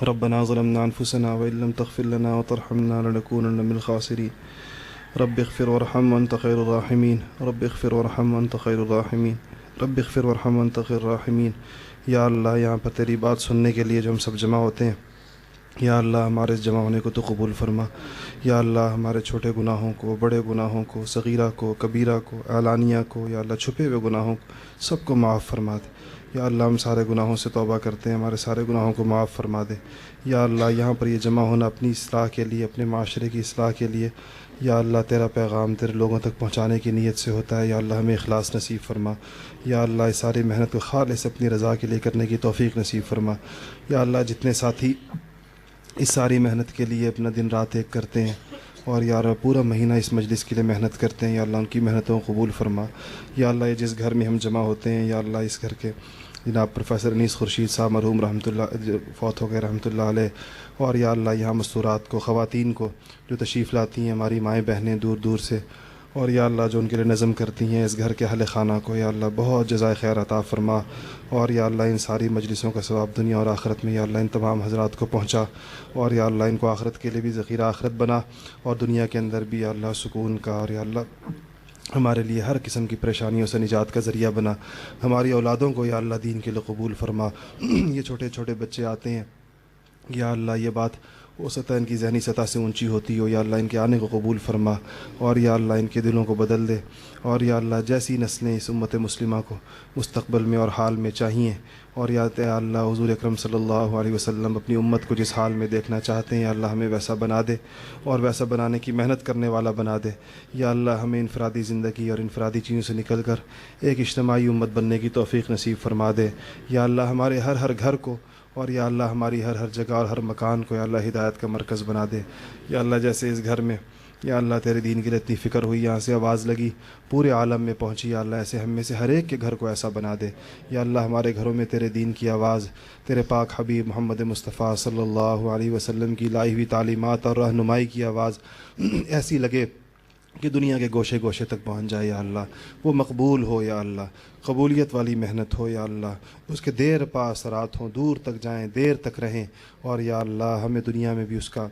S1: ربنا ظلمنا انفسنا وان لم تغفر لنا وترحمنا لنكونن من الخاسرین. رب اغفر وارحم وانت خیر الراحمین. رب اغفر وارحم وانت خیر الراحمین. رب اغفر وارحم وانت خیر الراحمین. یا اللہ, یہاں پر تیری بات سننے کے لیے جو ہم سب جمع ہوتے ہیں, یا اللہ ہمارے اس جمع ہونے کو تو قبول فرما. یا اللہ ہمارے چھوٹے گناہوں کو, بڑے گناہوں کو, صغیرہ کو, کبیرہ کو, اعلانیہ کو, یا اللہ چھپے ہوئے گناہوں کو سب کو معاف فرما دے. یا اللہ ہم سارے گناہوں سے توبہ کرتے ہیں, ہمارے سارے گناہوں کو معاف فرما دے. یا اللہ یہاں پر یہ جمع ہونا اپنی اصلاح کے لیے, اپنے معاشرے کی اصلاح کے لیے, یا اللہ تیرا پیغام تیرے لوگوں تک پہنچانے کی نیت سے ہوتا ہے. یا اللہ ہمیں اخلاص نصیب فرما. یا اللہ اس ساری محنت کو خالص اپنی رضا کے لیے کرنے کی توفیق نصیب فرما. یا اللہ جتنے ساتھی اس ساری محنت کے لیے اپنا دن رات ایک کرتے ہیں اور یا اللہ پورا مہینہ اس مجلس کے لیے محنت کرتے ہیں, یا اللہ ان کی محنتوں کو قبول فرما. یا اللہ یہ جس گھر میں ہم جمع ہوتے ہیں, یا اللہ اس گھر کے جناب پروفیسر انیس خورشید صاحب مرحوم رحمۃ اللہ فوت ہو گئے رحمۃ اللہ علیہ, اور یا اللہ یہاں مستورات کو, خواتین کو جو تشریف لاتی ہیں, ہماری مائیں بہنیں دور دور سے, اور یا اللہ جو ان کے لیے نظم کرتی ہیں اس گھر کے اہل خانہ کو, یا اللہ بہت جزائے خیر عطا فرما. اور یا اللہ ان ساری مجلسوں کا ثواب دنیا اور آخرت میں یا اللہ ان تمام حضرات کو پہنچا, اور یا اللہ ان کو آخرت کے لیے بھی ذخیرہ آخرت بنا, اور دنیا کے اندر بھی یا اللہ سکون کا, اور یا اللہ ہمارے لیے ہر قسم کی پریشانیوں سے نجات کا ذریعہ بنا. ہماری اولادوں کو یا اللہ دین کے لیے قبول فرما. یہ چھوٹے چھوٹے بچے آتے ہیں, یا اللہ یہ بات وہ سطح ان کی ذہنی سطح سے اونچی ہوتی ہو, یا اللہ ان کے آنے کو قبول فرما, اور یا اللہ ان کے دلوں کو بدل دے. اور یا اللہ جیسی نسلیں اس امت مسلمہ کو مستقبل میں اور حال میں چاہیے, اور یا اللہ حضور اکرم صلی اللہ علیہ وسلم اپنی امت کو جس حال میں دیکھنا چاہتے ہیں, یا اللہ ہمیں ویسا بنا دے اور ویسا بنانے کی محنت کرنے والا بنا دے. یا اللہ ہمیں انفرادی زندگی اور انفرادی چیزوں سے نکل کر ایک اجتماعی امت بننے کی توفیق نصیب فرما دے. یا اللہ ہمارے ہر گھر کو, اور یا اللہ ہماری ہر جگہ اور ہر مکان کو یا اللہ ہدایت کا مرکز بنا دے. یا اللہ جیسے اس گھر میں یا اللہ تیرے دین کے لیے اتنی فکر ہوئی, یہاں سے آواز لگی پورے عالم میں پہنچی, یا اللہ ایسے ہم میں سے ہر ایک کے گھر کو ایسا بنا دے. یا اللہ ہمارے گھروں میں تیرے دین کی آواز, تیرے پاک حبیب محمد مصطفیٰ صلی اللہ علیہ وسلم کی لائی ہوئی تعلیمات اور رہنمائی کی آواز ایسی لگے کہ دنیا کے گوشے گوشے تک پہنچ جائے. یا اللہ وہ مقبول ہو, یا اللہ قبولیت والی محنت ہو, یا اللہ اس کے دیر پا اثرات ہوں, دور تک جائیں, دیر تک رہیں, اور یا اللہ ہمیں دنیا میں بھی اس کا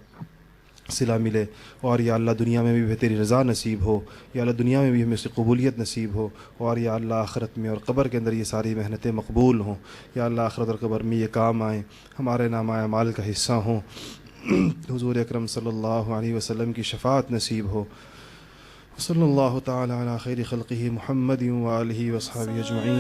S1: صلہ ملے, اور یا اللہ دنیا میں بھی تیری رضا نصیب ہو, یا اللہ دنیا میں بھی ہمیں اس کی قبولیت نصیب ہو, اور یا اللہ آخرت میں اور قبر کے اندر یہ ساری محنتیں مقبول ہوں. یا اللہ آخرت اور قبر میں یہ کام آئیں, ہمارے نامہ اعمال کا حصہ ہوں, حضور اکرم صلی اللہ علیہ وسلم کی شفاعت نصیب ہو. صلی اللہ تعالی علی خیر خلقہ محمد و آلہ و اصحابہ اجمعین.